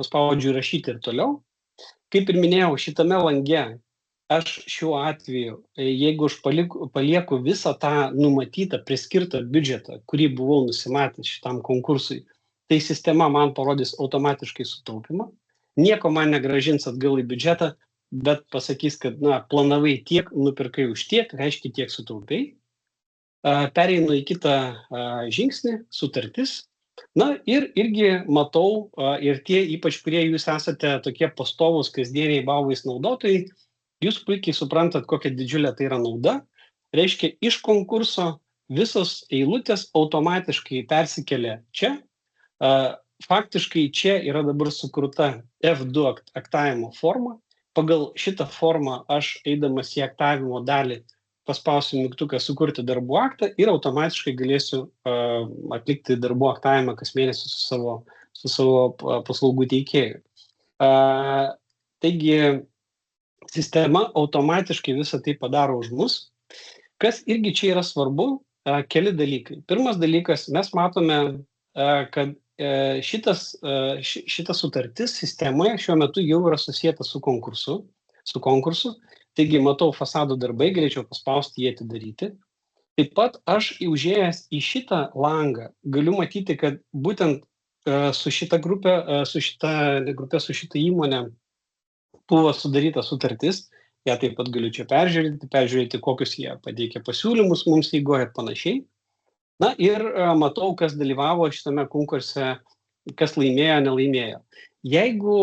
paspaudžiu rašyti ir toliau. Kaip ir minėjau, šitame lange aš šiuo atveju, jeigu aš palieku visą tą numatytą, priskirtą biudžetą, kurį buvau nusimatęs šitam konkursui, tai sistema man parodys automatiškai sutaupimą. Nieko man negrąžins atgal į biudžetą, bet pasakys, kad planavai tiek, nupirkai už tiek, reiškia tiek sutaupiai. Pereinu į kitą žingsnį, sutartis. Ir irgi matau, ir tie, ypač kurie jūs esate tokie pastovūs kasdieniai Bauvois naudotojai, jūs puikiai suprantat, kokia didžiulė tai yra nauda. Reiškia, iš konkurso visos eilutės automatiškai persikelia čia. Faktiškai čia yra dabar sukurta F2 aktavimo forma. Pagal šitą formą aš, eidamas į aktavimo dalį, paspausiu mygtuką sukurti darbų aktą ir automatiškai galėsiu atlikti darbų aktavimą kas mėnesį su savo paslaugų teikėju. Taigi, sistema automatiškai visą tai padaro už mus. Kas irgi čia yra svarbu, keli dalykai. Pirmas dalykas, mes matome, kad šita sutartis sistemoje šiuo metu jau yra susijęta su konkursu. Taigi matau fasado darbai, galėčiau paspausti jį atidaryti. Taip pat aš užėjęs į šitą langą galiu matyti, kad būtent su šita įmonė buvo sudaryta sutartis, ją taip pat galiu čia peržiūrėti, kokius jie pateikė pasiūlymus mums eigoje ir panašiai. Ir matau, kas dalyvavo šitame konkurse, kas laimėjo, nelaimėjo. Jeigu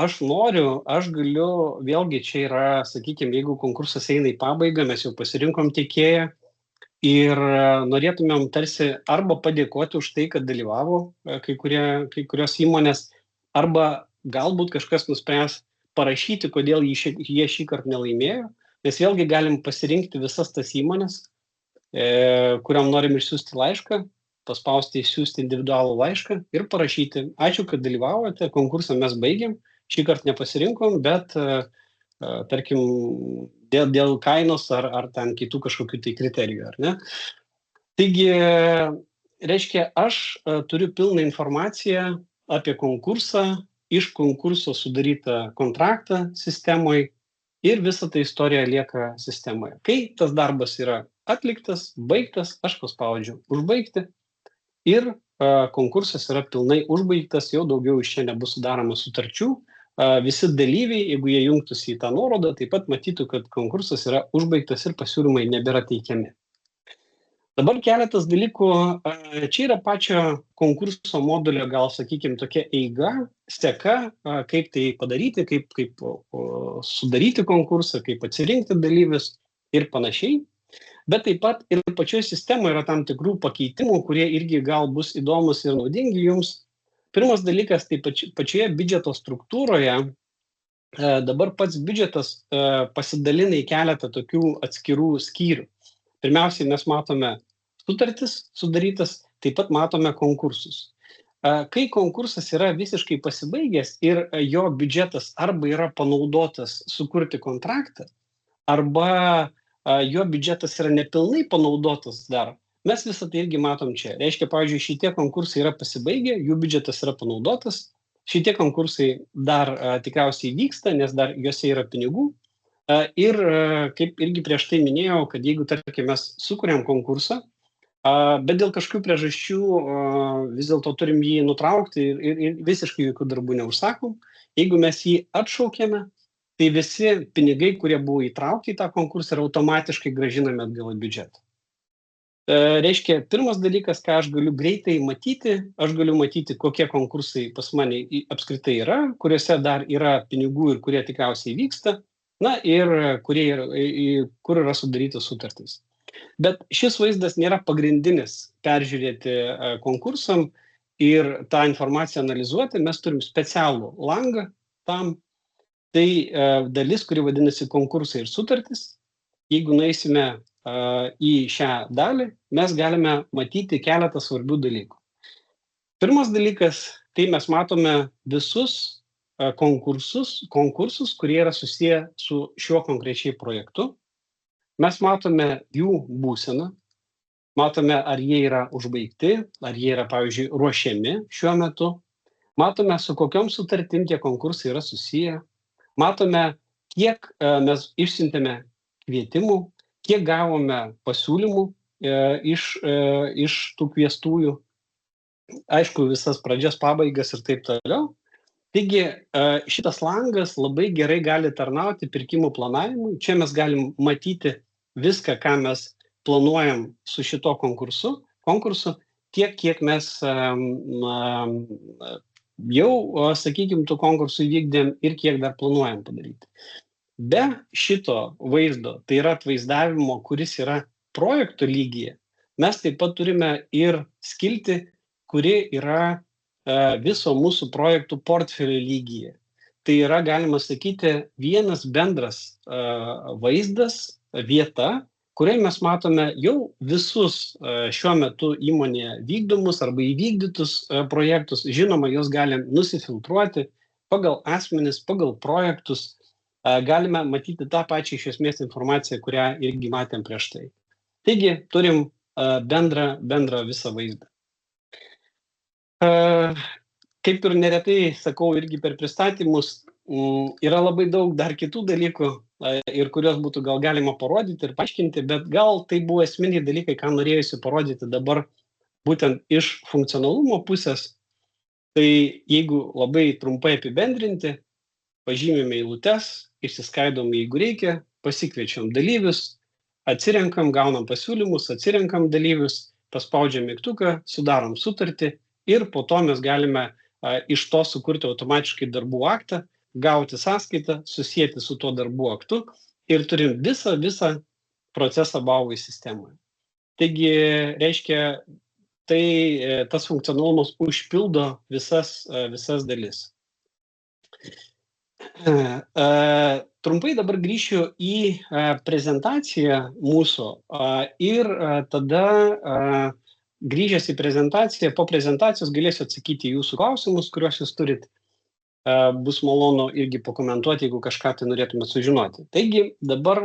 aš noriu, aš galiu, vėlgi čia yra, sakykime, jeigu konkursas eina į pabaigą, mes jau pasirinkom tiekėją ir norėtumėm tarsi arba padėkoti už tai, kad dalyvavo kai kurios įmonės, arba galbūt kažkas nuspręs parašyti, kodėl jie šį kartą nelaimėjo. Mes vėlgi galim pasirinkti visas tas įmonės, kuriam norim išsiųsti laišką, paspausti išsiųsti individualų laišką ir parašyti, ačiū, kad dalyvavote, konkursą mes baigėm, šį kartą nepasirinkom, bet, tarkim, dėl kainos ar ten kitų kažkokių tai kriterijų, ar ne? Taigi, reiškia, aš turiu pilną informaciją apie konkursą, iš konkurso sudarytą kontraktą sistemoje ir visa ta istorija lieka sistemoje. Kai tas darbas yra atliktas, baigtas, aš paspaudžiu užbaigti ir konkursas yra pilnai užbaigtas, jau daugiau iš čia nebus sudaroma sutarčių. Visi dalyviai, jeigu jie jungtųsi į tą nuorodą, taip pat matytų, kad konkursas yra užbaigtas ir pasiūlymai nebėra teikiami. Dabar keletas dalykų, čia yra pačio konkurso modulio, gal sakykime, tokia eiga, seka, kaip tai padaryti, kaip sudaryti konkursą, kaip atsirinkti dalyvius ir panašiai. Bet taip pat ir pačioje sistemoje yra tam tikrų pakeitimų, kurie irgi gal bus įdomus ir naudingi jums. Pirmas dalykas, tai pačioje biudžeto struktūroje dabar pats biudžetas pasidalina į keletą tokių atskirų skyrių. Pirmiausiai mes matome sutartis sudarytas, taip pat matome konkursus. Kai konkursas yra visiškai pasibaigęs ir jo biudžetas arba yra panaudotas sukurti kontraktą, arba jo biudžetas yra nepilnai panaudotas dar, Mes visą tai irgi matom čia. Reiškia, pavyzdžiui, šitie konkursai yra pasibaigę, jų biudžetas yra panaudotas, šitie konkursai dar tikriausiai vyksta, nes dar juose yra pinigų. Ir kaip irgi prieš tai minėjau, kad jeigu, tarkim, mes sukuriam konkursą, bet dėl kažkokių priežasčių vis dėlto turim jį nutraukti ir visiškai jokių darbų neužsakom, jeigu mes jį atšaukėme, tai visi pinigai, kurie buvo įtraukti į tą konkursą, yra automatiškai grąžinami atgal į biudžetą. Reiškia, pirmas dalykas, ką aš galiu greitai matyti, aš galiu matyti, kokie konkursai pas mane apskritai yra, kuriuose dar yra pinigų ir kurie tikriausiai vyksta, na ir kur yra sudarytos sutartys. Bet šis vaizdas nėra pagrindinis peržiūrėti konkursam ir tą informaciją analizuoti. Mes turim specialų langą tam. Tai dalis, kuri vadinasi konkursai ir sutartys. Jeigu nueisime į šią dalį, mes galime matyti keletą svarbių dalykų. Pirmas dalykas, tai mes matome visus konkursus, kurie yra susiję su šiuo konkrečiai projektu. Mes matome jų būseną, matome, ar jie yra užbaigti, ar jie yra, pavyzdžiui, ruošiami šiuo metu. Matome, su kokiom sutartim tie konkursai yra susiję. Matome, kiek mes išsiuntėme kvietimų, kiek gavome pasiūlymų iš tų kviestųjų. Aišku, visas pradžias, pabaigas ir taip toliau. Taigi, šitas langas labai gerai gali tarnauti pirkimų planavimui. Čia mes galim matyti viską, ką mes planuojam su šito konkursu, tiek, kiek mes jau, sakykime, tų konkursų vykdėm ir kiek dar planuojam padaryti. Be šito vaizdo, tai yra atvaizdavimo, kuris yra projekto lygyje, mes taip pat turime ir skiltį, kuri yra viso mūsų projektų portfelio lygyje. Tai yra, galima sakyti, vienas bendras vaizdas, vieta, kurioje mes matome jau visus šiuo metu įmonėje vykdomus arba įvykdytus projektus. Žinoma, juos galim nusifiltruoti pagal asmenis, pagal projektus. Galime matyti tą pačią iš esmės informaciją, kurią irgi matėm prieš tai. Taigi, turim bendrą visą vaizdą. Kaip ir neretai sakau irgi per pristatymus, yra labai daug dar kitų dalykų ir kuriuos būtų gal galima parodyti ir paaiškinti, bet gal tai buvo esminiai dalykai, ką norėjusi parodyti dabar būtent iš funkcionalumo pusės. Tai jeigu labai trumpai apibendrinti, pažymime eilutes, išsiskaidom, jeigu reikia, pasikviečiam dalyvius, atsirenkam, gaunam pasiūlymus, atsirenkam dalyvius, paspaudžiam mygtuką, sudarom sutartį ir po to mes galime iš to sukurti automatiškai darbų aktą, gauti sąskaitą, susijęti su tuo darbų aktu ir turim visą procesą BAUI sistemoje. Taigi, reiškia, tas funkcionalumas užpildo visas dalis. Trumpai dabar grįšiu į prezentaciją mūsų ir tada grįžęs į prezentaciją, po prezentacijos galėsiu atsakyti jūsų klausimus, kuriuos jūs turit. Bus malonu irgi pakomentuoti, jeigu kažką tai norėtumėt sužinoti. Taigi dabar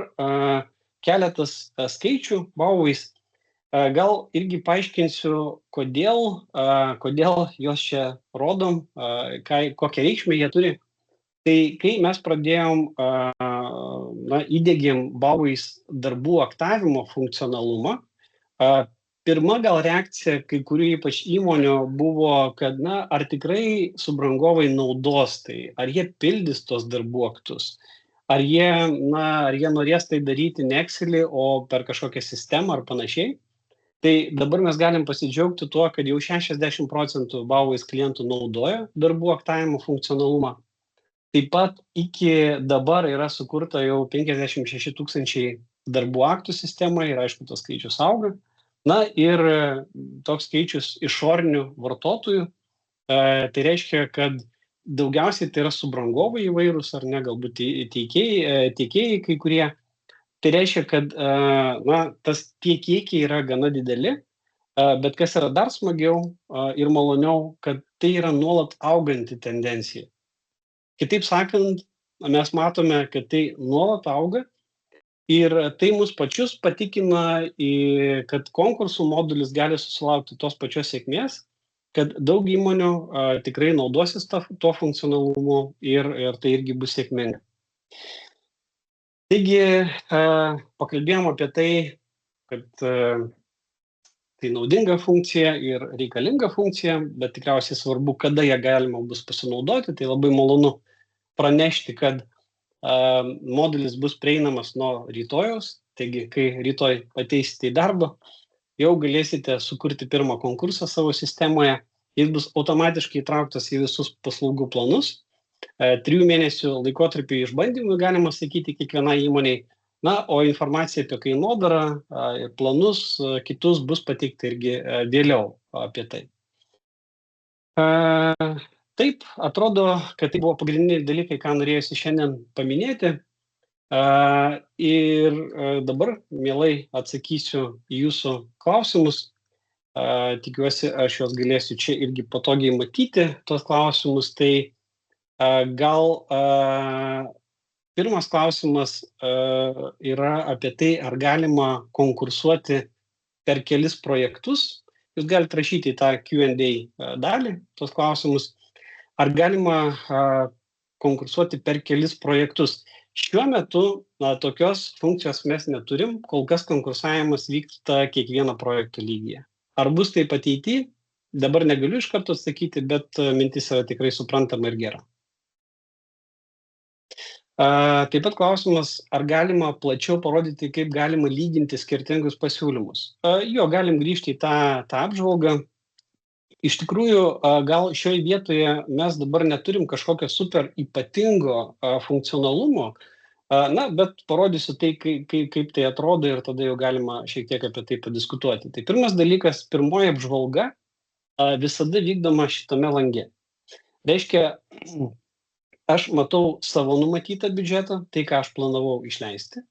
keletas skaičių BAUIs. Gal irgi paaiškinsiu, kodėl juos čia rodom, kokią reikšmę jie turi. Tai kai mes pradėjom, įdiegėm BAUIs darbų aktavimo funkcionalumą, pirma gal reakcija kai kurių ypač įmonių buvo, kad ar tikrai subrangovai naudos tai, ar jie pildys tos darbų aktus, ar jie norės tai daryti ne Excel'į, o per kažkokią sistemą ar panašiai. Tai dabar mes galim pasidžiaugti tuo, kad jau 60% BAUIs klientų naudoja darbų aktavimo funkcionalumą. Taip pat iki dabar yra sukurta jau 56 000 darbų aktų sistemoje ir aišku, tas skaičius auga. Na ir toks skaičius išorinių vartotojų, tai reiškia, kad daugiausiai tai yra subrangovai įvairūs ar ne, galbūt tiekėjai kai kurie. Tai reiškia, kad tie kiekiai yra gana dideli, bet kas yra dar smagiau ir maloniau, kad tai yra nuolat auganti tendencija. Kitaip sakant, mes matome, kad tai nuolat auga Ir tai mus pačius patikina, kad konkursų modulis gali susilaukti tos pačios sėkmės, kad daug įmonių tikrai naudosis tuo funkcionalumu ir tai irgi bus sėkminga. Taigi, pakalbėjom apie tai, kad tai naudinga funkcija ir reikalinga funkcija, bet tikriausiai svarbu, kada ją galima bus pasinaudoti. Tai labai malonu pranešti, kad modulis bus prieinamas nuo rytojaus, taigi, kai rytoj ateisite į darbą, jau galėsite sukurti pirmą konkursą savo sistemoje, jis bus automatiškai įtrauktas į visus paslaugų planus, 3 mėnesių laikotarpį išbandymui galima sakyti kiekvienai įmoniai, na, o informacija apie kainodarą, planus, kitus bus pateikta irgi vėliau apie tai. Taip, atrodo, kad tai buvo pagrindiniai dalykai, ką norėjusi šiandien paminėti. Ir dabar mielai atsakysiu į jūsų klausimus. Tikiuosi, aš juos galėsiu čia irgi patogiai matyti, tos klausimus. Tai gal pirmas klausimas yra apie tai, ar galima konkursuoti per kelis projektus. Jūs galite rašyti į tą Q&A dalį, tos klausimus. Ar galima konkursuoti per kelis projektus? Šiuo metu tokios funkcijos mes neturim, kol kas konkursavimas vyksta kiekvieno projekto lygyje. Ar bus taip ateityje? Dabar negaliu iš karto atsakyti, bet mintis yra tikrai suprantama ir gera. Taip pat klausimas, ar galima plačiau parodyti, kaip galima lyginti skirtingus pasiūlymus? Jo, galim grįžti į tą apžvalgą. Iš tikrųjų, gal šioje vietoje mes dabar neturim kažkokio super ypatingo funkcionalumo, bet parodysiu tai, kaip tai atrodo ir tada jau galima šiek tiek apie tai padiskutuoti. Tai pirmas dalykas, pirmoji apžvalga visada vykdoma šitame lange. Reiškia, aš matau savo numatytą biudžetą, tai ką aš planavau išleisti.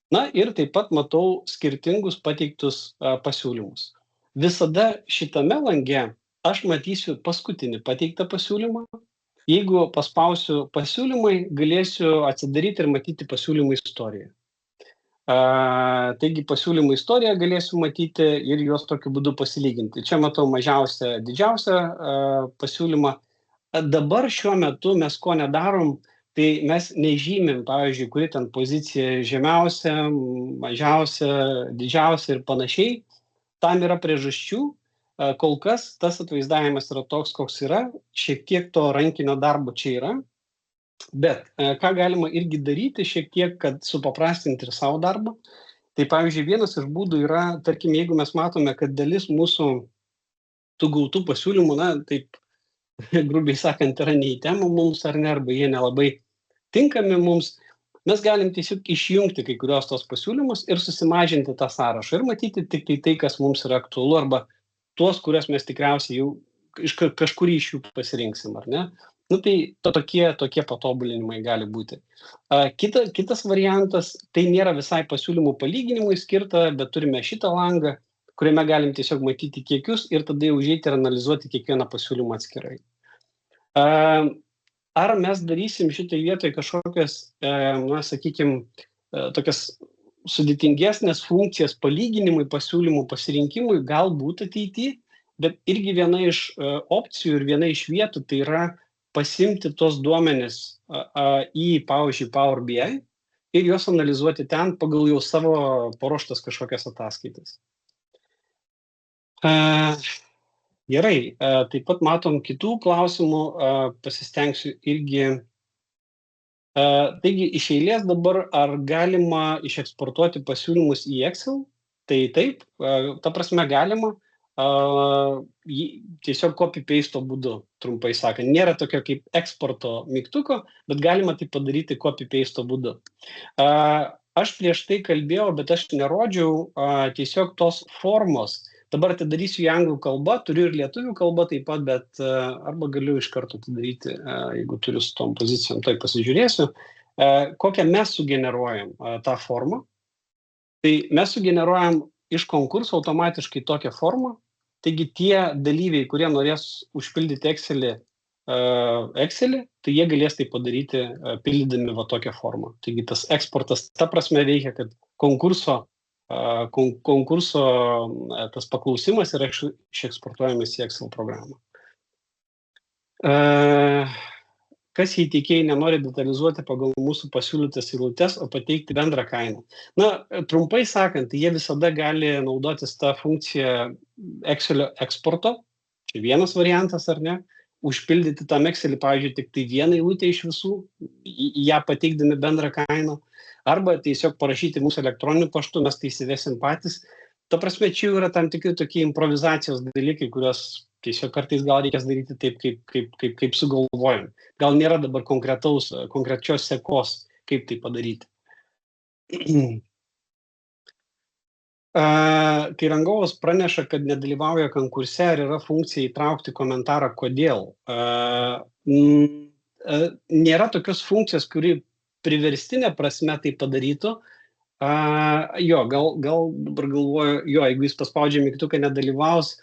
Na ir taip pat matau skirtingus pateiktus pasiūlymus. Visada šitame lange aš matysiu paskutinį pateiktą pasiūlymą. Jeigu paspausiu pasiūlymai, galėsiu atsidaryti ir matyti pasiūlymų istoriją. Taigi pasiūlymų istoriją galėsiu matyti ir juos tokiu būdu pasilyginti. Čia matau mažiausią, didžiausią pasiūlymą. Dabar šiuo metu mes ko nedarom, tai mes nežymim, pavyzdžiui, kuri ten pozicija žemiausia, mažiausia, didžiausia ir panašiai. Tam yra priežasčių, kol kas tas atvaizdavimas yra toks, koks yra, šiek tiek to rankinio darbo čia yra, bet ką galima irgi daryti šiek tiek, kad supaprastinti ir savo darbą. Tai pavyzdžiui, vienas iš būdų yra, tarkim, jeigu mes matome, kad dalis mūsų tų gautų pasiūlymų, na, taip, grubiai sakant, yra ne į temą mums ar ne, arba jie nelabai tinkami mums, mes galim tiesiog išjungti kai kurios tos pasiūlymus ir susimažinti tą sąrašą ir matyti tik tai, kas mums yra aktualu, arba tuos, kuriuos mes tikriausiai jau kažkurį iš jų pasirinksim, ar ne? Nu, tai tokie patobulinimai gali būti. Kitas variantas, tai nėra visai pasiūlymų palyginimui skirta, bet turime šitą langą, kuriame galim tiesiog matyti kiekius ir tada jau užeiti ir analizuoti kiekvieną pasiūlymą atskirai. Ar mes darysim šitai vietoje kažkokias, sakykime, tokias sudėtingesnės funkcijas palyginimui, pasiūlymų pasirinkimui, galbūt ateityje, bet irgi viena iš opcijų ir viena iš vietų tai yra pasimti tos duomenis į, pavyzdžiui, Power BI ir juos analizuoti ten pagal jau savo paruoštas kažkokias ataskaitas. Gerai, taip pat matom kitų klausimų, pasistengsiu irgi. Taigi, iš eilės dabar, ar galima išeksportuoti pasiūlymus į Excel? Tai taip, ta prasme galima, tiesiog copy-paste būdu, trumpai sakant. Nėra tokio kaip eksporto mygtuko, bet galima tai padaryti copy-paste būdu. Aš prieš tai kalbėjau, bet aš nerodžiau tiesiog tos formos. Dabar atidarysiu į anglų kalbą, turiu ir lietuvių kalbą taip pat, bet arba galiu iš karto atidaryti, jeigu turiu su tom pozicijom, tai pasižiūrėsiu, kokią mes sugeneruojam tą formą. Tai mes sugeneruojam iš konkurso automatiškai tokią formą, taigi tie dalyviai, kurie norės užpildyti Excelį Excelį, tai jie galės tai padaryti pildydami va tokią formą. Taigi tas eksportas ta prasme veikia, kad konkurso tas paklausimas yra išeksportuojamas į Excel programą. Kas jei teikėjai nenori detalizuoti pagal mūsų pasiūlytas eilutes, o pateikti bendrą kainą? Na, trumpai sakant, jie visada gali naudotis tą funkciją Excelio eksporto, čia vienas variantas ar ne, užpildyti tam Excelį, pavyzdžiui, tik tai vieną eilutę iš visų, ją pateikdami bendrą kainą, arba tiesiog parašyti mūsų elektroniniu paštu, mes tai įsivesim patys. Ta prasme, čia yra tam tikri tokie improvizacijos dalykai, kuriuos tiesiog kartais gal reikės daryti taip, kaip sugalvojam. Gal nėra dabar konkrečios sekos, kaip tai padaryti. Kai rangovas praneša, kad nedalyvauja konkurse, ar yra funkcija įtraukti komentarą kodėl. Nėra tokios funkcijos, kuri priverstinė prasme tai padarytų. Gal dabar galvoju, jeigu jis paspaudžia mygtuką nedalyvaus,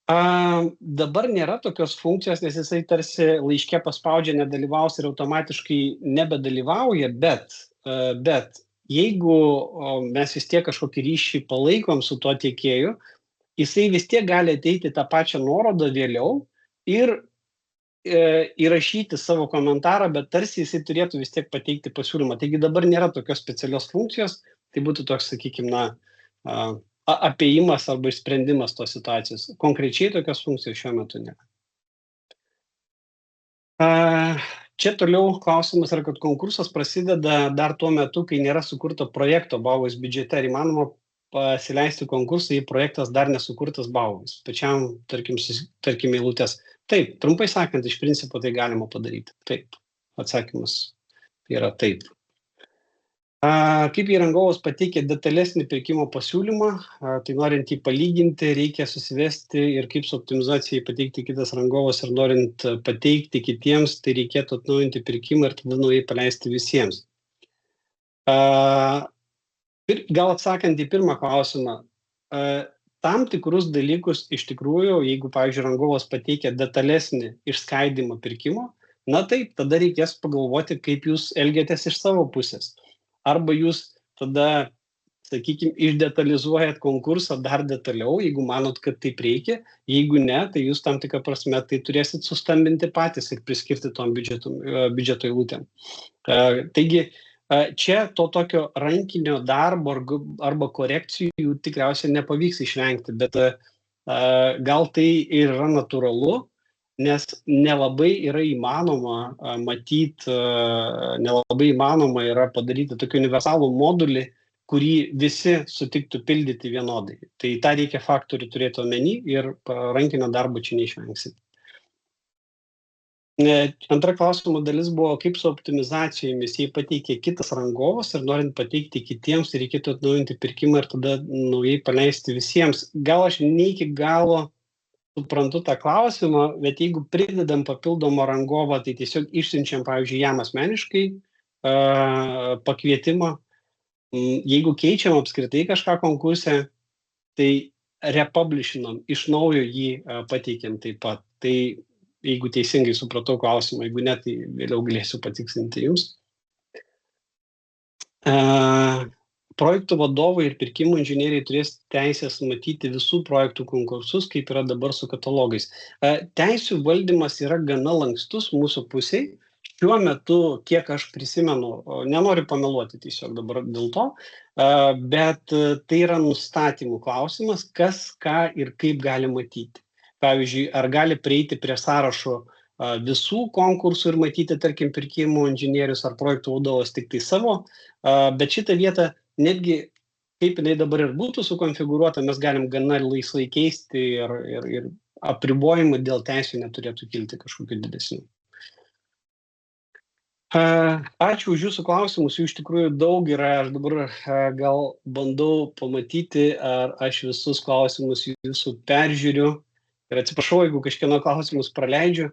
dabar nėra tokios funkcijos, nes jisai tarsi laiške paspaudžia nedalyvaus ir automatiškai nebedalyvauja, bet jeigu mes vis tiek kažkokį ryšį palaikom su tuo tiekėju, jisai vis tiek gali ateiti tą pačią nuorodą vėliau ir įrašyti savo komentarą, bet tarsi jisai turėtų vis tiek pateikti pasiūlymą. Taigi dabar nėra tokios specialios funkcijos, tai būtų toks, sakykime, apėjimas arba išsprendimas tos situacijos. Konkrečiai tokios funkcijos šiuo metu nėra. Čia toliau klausimas yra, kad konkursas prasideda dar tuo metu, kai nėra sukurto projekto Bauvois biudžete. Ar įmanoma pasileisti konkursą, jei projektas dar nesukurtas Bauvois? Pačiam, tarkim, eilutės. Taip, trumpai sakant, iš principo tai galima padaryti. Taip, atsakymas yra taip. Kaip rangovas pateikė detalesnį pirkimo pasiūlymą, tai norint jį palyginti, reikia susivesti ir kaip su optimizacijai pateikti kitas rangovas ir norint pateikti kitiems, tai reikėtų atnaujinti pirkimą ir tada naujai paleisti visiems. Gal atsakant į pirmą klausimą, tam tikrus dalykus iš tikrųjų, jeigu, pavyzdžiui, rangovas pateikia detalesnį išskaidymą pirkimo, na taip, tada reikės pagalvoti, kaip jūs elgiatės iš savo pusės. Arba jūs tada, sakykime, išdetalizuojat konkursą dar detaliau, jeigu manot, kad taip reikia, jeigu ne, tai jūs tam tikrą prasme tai turėsit sustambinti patys ir priskirti tom biudžeto eilutėm. Taigi, čia to tokio rankinio darbo arba korekcijų tikriausiai nepavyks išvengti, bet gal tai ir yra natūralu, nes nelabai yra įmanoma matyti, nelabai įmanoma yra padaryti tokį universalų modulį, kurį visi sutiktų pildyti vienodai. Tai tą reikia faktorių turėti omeny ir rankinio darbo čia neišvengsit. Antra klausimo dalis buvo, kaip su optimizacijomis, jei pateikė kitas rangovas ir norint pateikti kitiems, reikėtų atnaujinti pirkimą ir tada naujai paleisti visiems. Gal aš ne iki galo suprantu tą klausimą, bet jeigu pridedam papildomą rangovą, tai tiesiog išsiunčiam, pavyzdžiui, jam asmeniškai pakvietimą. Jeigu keičiam apskritai kažką konkurse, tai republishinam, iš naujo jį pateikiam taip pat. Tai jeigu teisingai supratau klausimą, jeigu ne, tai vėliau galėsiu patikslinti jums. Projektų vadovai ir pirkimų inžinieriai turės teisės matyti visų projektų konkursus, kaip yra dabar su katalogais. Teisių valdymas yra gana lankstus mūsų pusiai. Šiuo metu, kiek aš prisimenu, nenoriu pameluoti tiesiog dabar dėl to, bet tai yra nustatymų klausimas, kas, ką ir kaip gali matyti. Pavyzdžiui, ar gali prieiti prie sąrašo visų konkursų ir matyti, tarkim, pirkimų inžinierius ar projektų vadovas tik tai savo, bet šitą vietą netgi, kaip jinai dabar ir būtų sukonfigūruota, mes galim gana laisvai keisti ir apribojimų dėl teisių neturėtų kilti kažkokių didesnių. Ačiū už jūsų klausimus, jų iš tikrųjų daug yra, aš dabar gal bandau pamatyti, ar aš visus klausimus jūsų peržiūriu. Ir atsiprašau, jeigu kažkieno klausimus praleidžiu.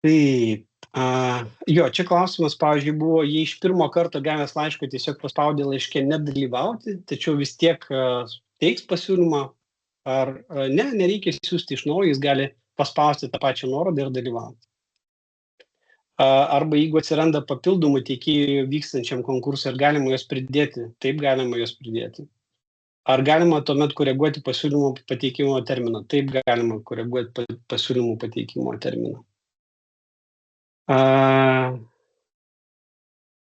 Taip. Čia klausimas, pavyzdžiui, buvo, jei iš pirmo karto gavęs laišką tiesiog paspaudė laiške nedalyvauti, tačiau vis tiek teiks pasiūlymą, ar ne, nereikia siūsti iš naujo, jis gali paspausti tą pačią nuorodą ir dalyvauti. Arba jeigu atsiranda papildomų tiekėjų vykstančiam konkursui, ar galima juos pridėti? Taip, galima juos pridėti. Ar galima tuomet koreguoti pasiūlymų pateikimo terminą? Taip, galima koreguoti pasiūlymų pateikimo terminą.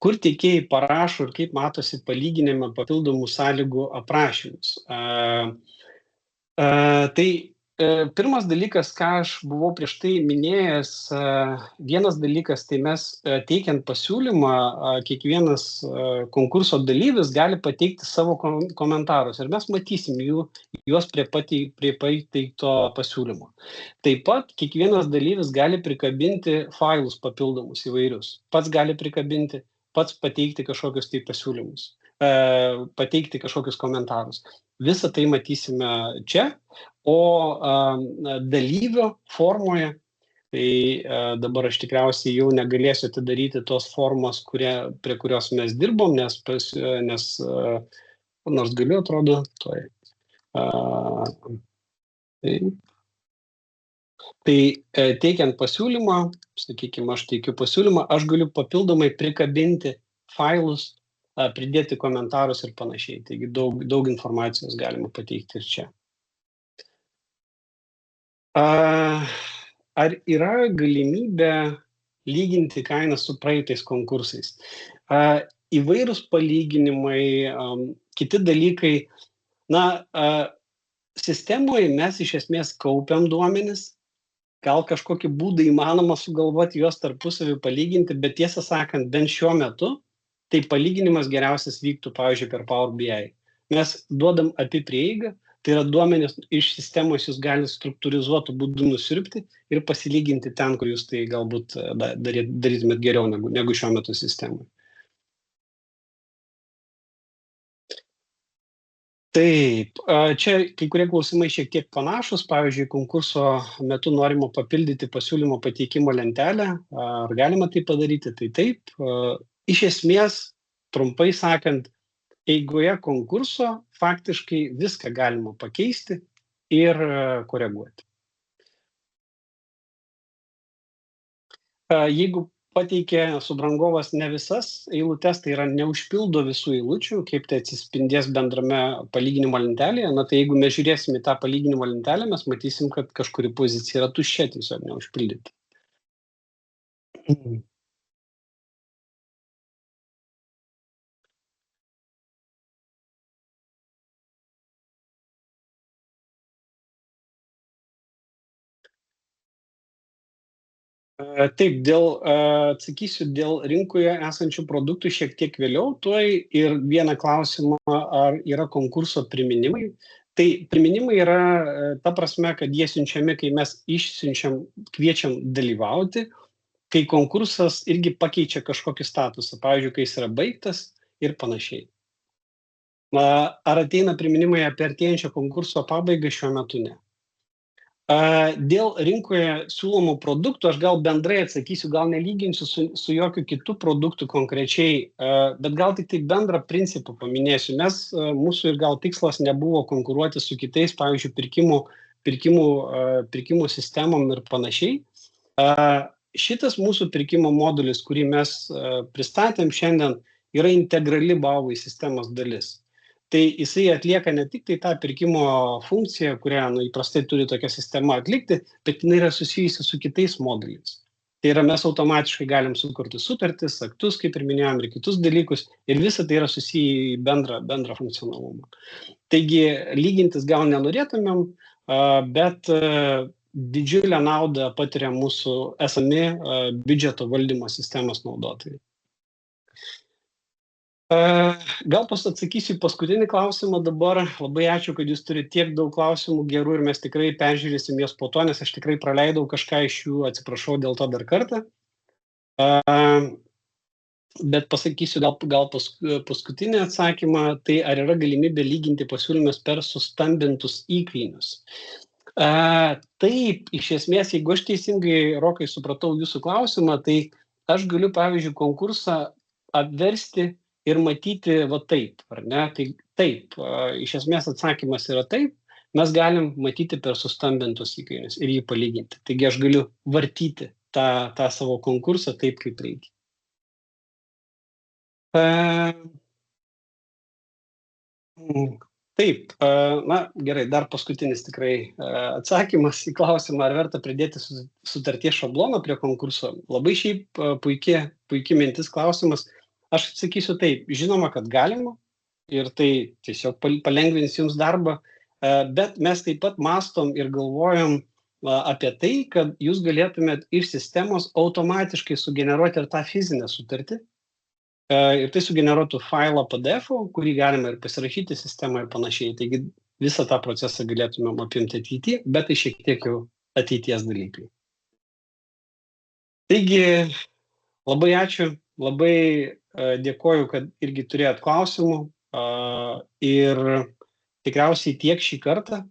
Kur tiekėjai parašo ir kaip matosi palyginime papildomų sąlygų aprašymus? Tai pirmas dalykas, ką aš buvau prieš tai minėjęs, vienas dalykas, tai mes teikiant pasiūlymą, kiekvienas konkurso dalyvis gali pateikti savo komentarus ir mes matysim juos prie pateikto pasiūlymo. Taip pat kiekvienas dalyvis gali prikabinti failus papildomus įvairius. Pats gali prikabinti, pats pateikti kažkokius tai pasiūlymus, pateikti kažkokius komentarus. Visą tai matysime čia, o dalyvio formoje, tai dabar aš tikriausiai jau negalėsiu atidaryti tos formos, prie kurios mes dirbom, nes nors galiu, atrodo, Tai teikiant pasiūlymą, sakykime, aš teikiu pasiūlymą, aš galiu papildomai prikabinti failus, pridėti komentarus ir panašiai. Taigi daug informacijos galima pateikti ir čia. Ar yra galimybė lyginti kainą su praeitais konkursais? Įvairūs palyginimai, kiti dalykai. Sistemoje mes iš esmės kaupiam duomenis, gal kažkokį būdą įmanoma sugalvoti juos tarpusavį palyginti, bet tiesą sakant, bent šiuo metu, tai palyginimas geriausias vyktų, pavyzdžiui, per Power BI. Mes duodam API prieigą, tai yra duomenis iš sistemos jūs gali struktūrizuotų būdų nusirpti ir pasilyginti ten, kur jūs tai galbūt darytumėt geriau negu šiuo metu sistemoje. Taip, čia kai kurie klausimai šiek tiek panašus, pavyzdžiui, konkurso metu norima papildyti pasiūlymo pateikimo lentelę, ar galima tai padaryti, tai taip. Iš esmės, trumpai sakant, eigoje konkurso faktiškai viską galima pakeisti ir koreguoti. Jeigu pateikė subrangovas ne visas eilutes, tai yra neužpildo visų eilučių, kaip tai atsispindės bendrame palyginimo lentelėje, tai jeigu mes žiūrėsime tą palyginimo lentelę, mes matysim, kad kažkuri pozicija yra tuščia, tiesiog neužpildyti. Taip, atsakysiu dėl rinkoje esančių produktų šiek tiek vėliau, tuoj ir vieną klausimą, ar yra konkurso priminimai. Tai priminimai yra ta prasme, kad jie siunčiami, kai mes išsiunčiam, kviečiam dalyvauti, kai konkursas irgi pakeičia kažkokį statusą, pavyzdžiui, kai jis yra baigtas ir panašiai. Ar ateina priminimai apie artėjančią konkurso pabaigą, šiuo metu ne. Dėl rinkoje siūlomų produktų aš gal bendrai atsakysiu, gal nelyginsiu su jokių kitų produktų konkrečiai, bet gal tik tai bendrą principą paminėsiu. Mūsų ir gal tikslas nebuvo konkuruoti su kitais, pavyzdžiui, pirkimų sistemom ir panašiai. Šitas mūsų pirkimo modulis, kurį mes pristatėm šiandien, yra integrali BAUI sistemos dalis. Tai jisai atlieka ne tik tai tą pirkimo funkciją, kurią įprastai turi tokia sistema atlikti, bet jinai yra susijusi su kitais moduliais. Tai yra mes automatiškai galim sukurti sutartis, aktus, kaip ir minėjom, ir kitus dalykus, ir visa tai yra susiję į bendrą funkcionalumą. Taigi lygintis gal nenorėtumėm, bet didžiulę naudą patiria mūsų esami biudžeto valdymo sistemos naudotojai. Gal atsakysiu į paskutinį klausimą dabar. Labai ačiū, kad jūs turite tiek daug klausimų gerų ir mes tikrai peržiūrėsim jas po to, nes aš tikrai praleidau kažką iš jų, atsiprašau dėl to dar kartą. Bet pasakysiu gal paskutinį atsakymą, tai ar yra galimybė lyginti pasiūlymus per sustambintus įkainius. Taip, iš esmės, jeigu aš teisingai, Rokai, supratau jūsų klausimą, tai aš galiu, pavyzdžiui, konkursą apversti ir matyti va taip, ar ne? Tai taip, iš esmės atsakymas yra taip, mes galim matyti per sustambintus įkainius ir jį palyginti. Taigi aš galiu vartyti tą savo konkursą taip, kaip reikia. Taip, na gerai, dar paskutinis tikrai atsakymas į klausimą, ar verta pridėti sutarties šabloną prie konkurso. Labai šiaip puikia mintis klausimas. Aš atsakysiu taip, žinoma, kad galima ir tai tiesiog palengvins jums darbą, bet mes taip pat mastom ir galvojam apie tai, kad jūs galėtumėt iš sistemos automatiškai sugeneruoti ir tą fizinę sutartį. Ir tai sugeneruotų failą PDF, kurį galima ir pasirašyti sistemą ir panašiai. Taigi visą tą procesą galėtumėm apimti ateityje, bet tai šiek tiek jau ateities dalykai. Taigi labai ačiū, labai dėkoju, kad irgi turėjot klausimų ir tikriausiai tiek šį kartą.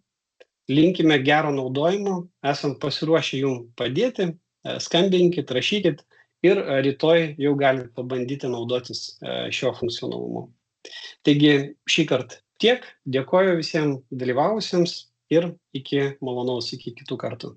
Linkime gero naudojimo, esam pasiruošę jums padėti, skambinkit, rašykit. Ir rytoj jau galite pabandyti naudotis šio funkcionalumu. Taigi šį kartą tiek, dėkoju visiems dalyvavusiems ir iki kitų kartų.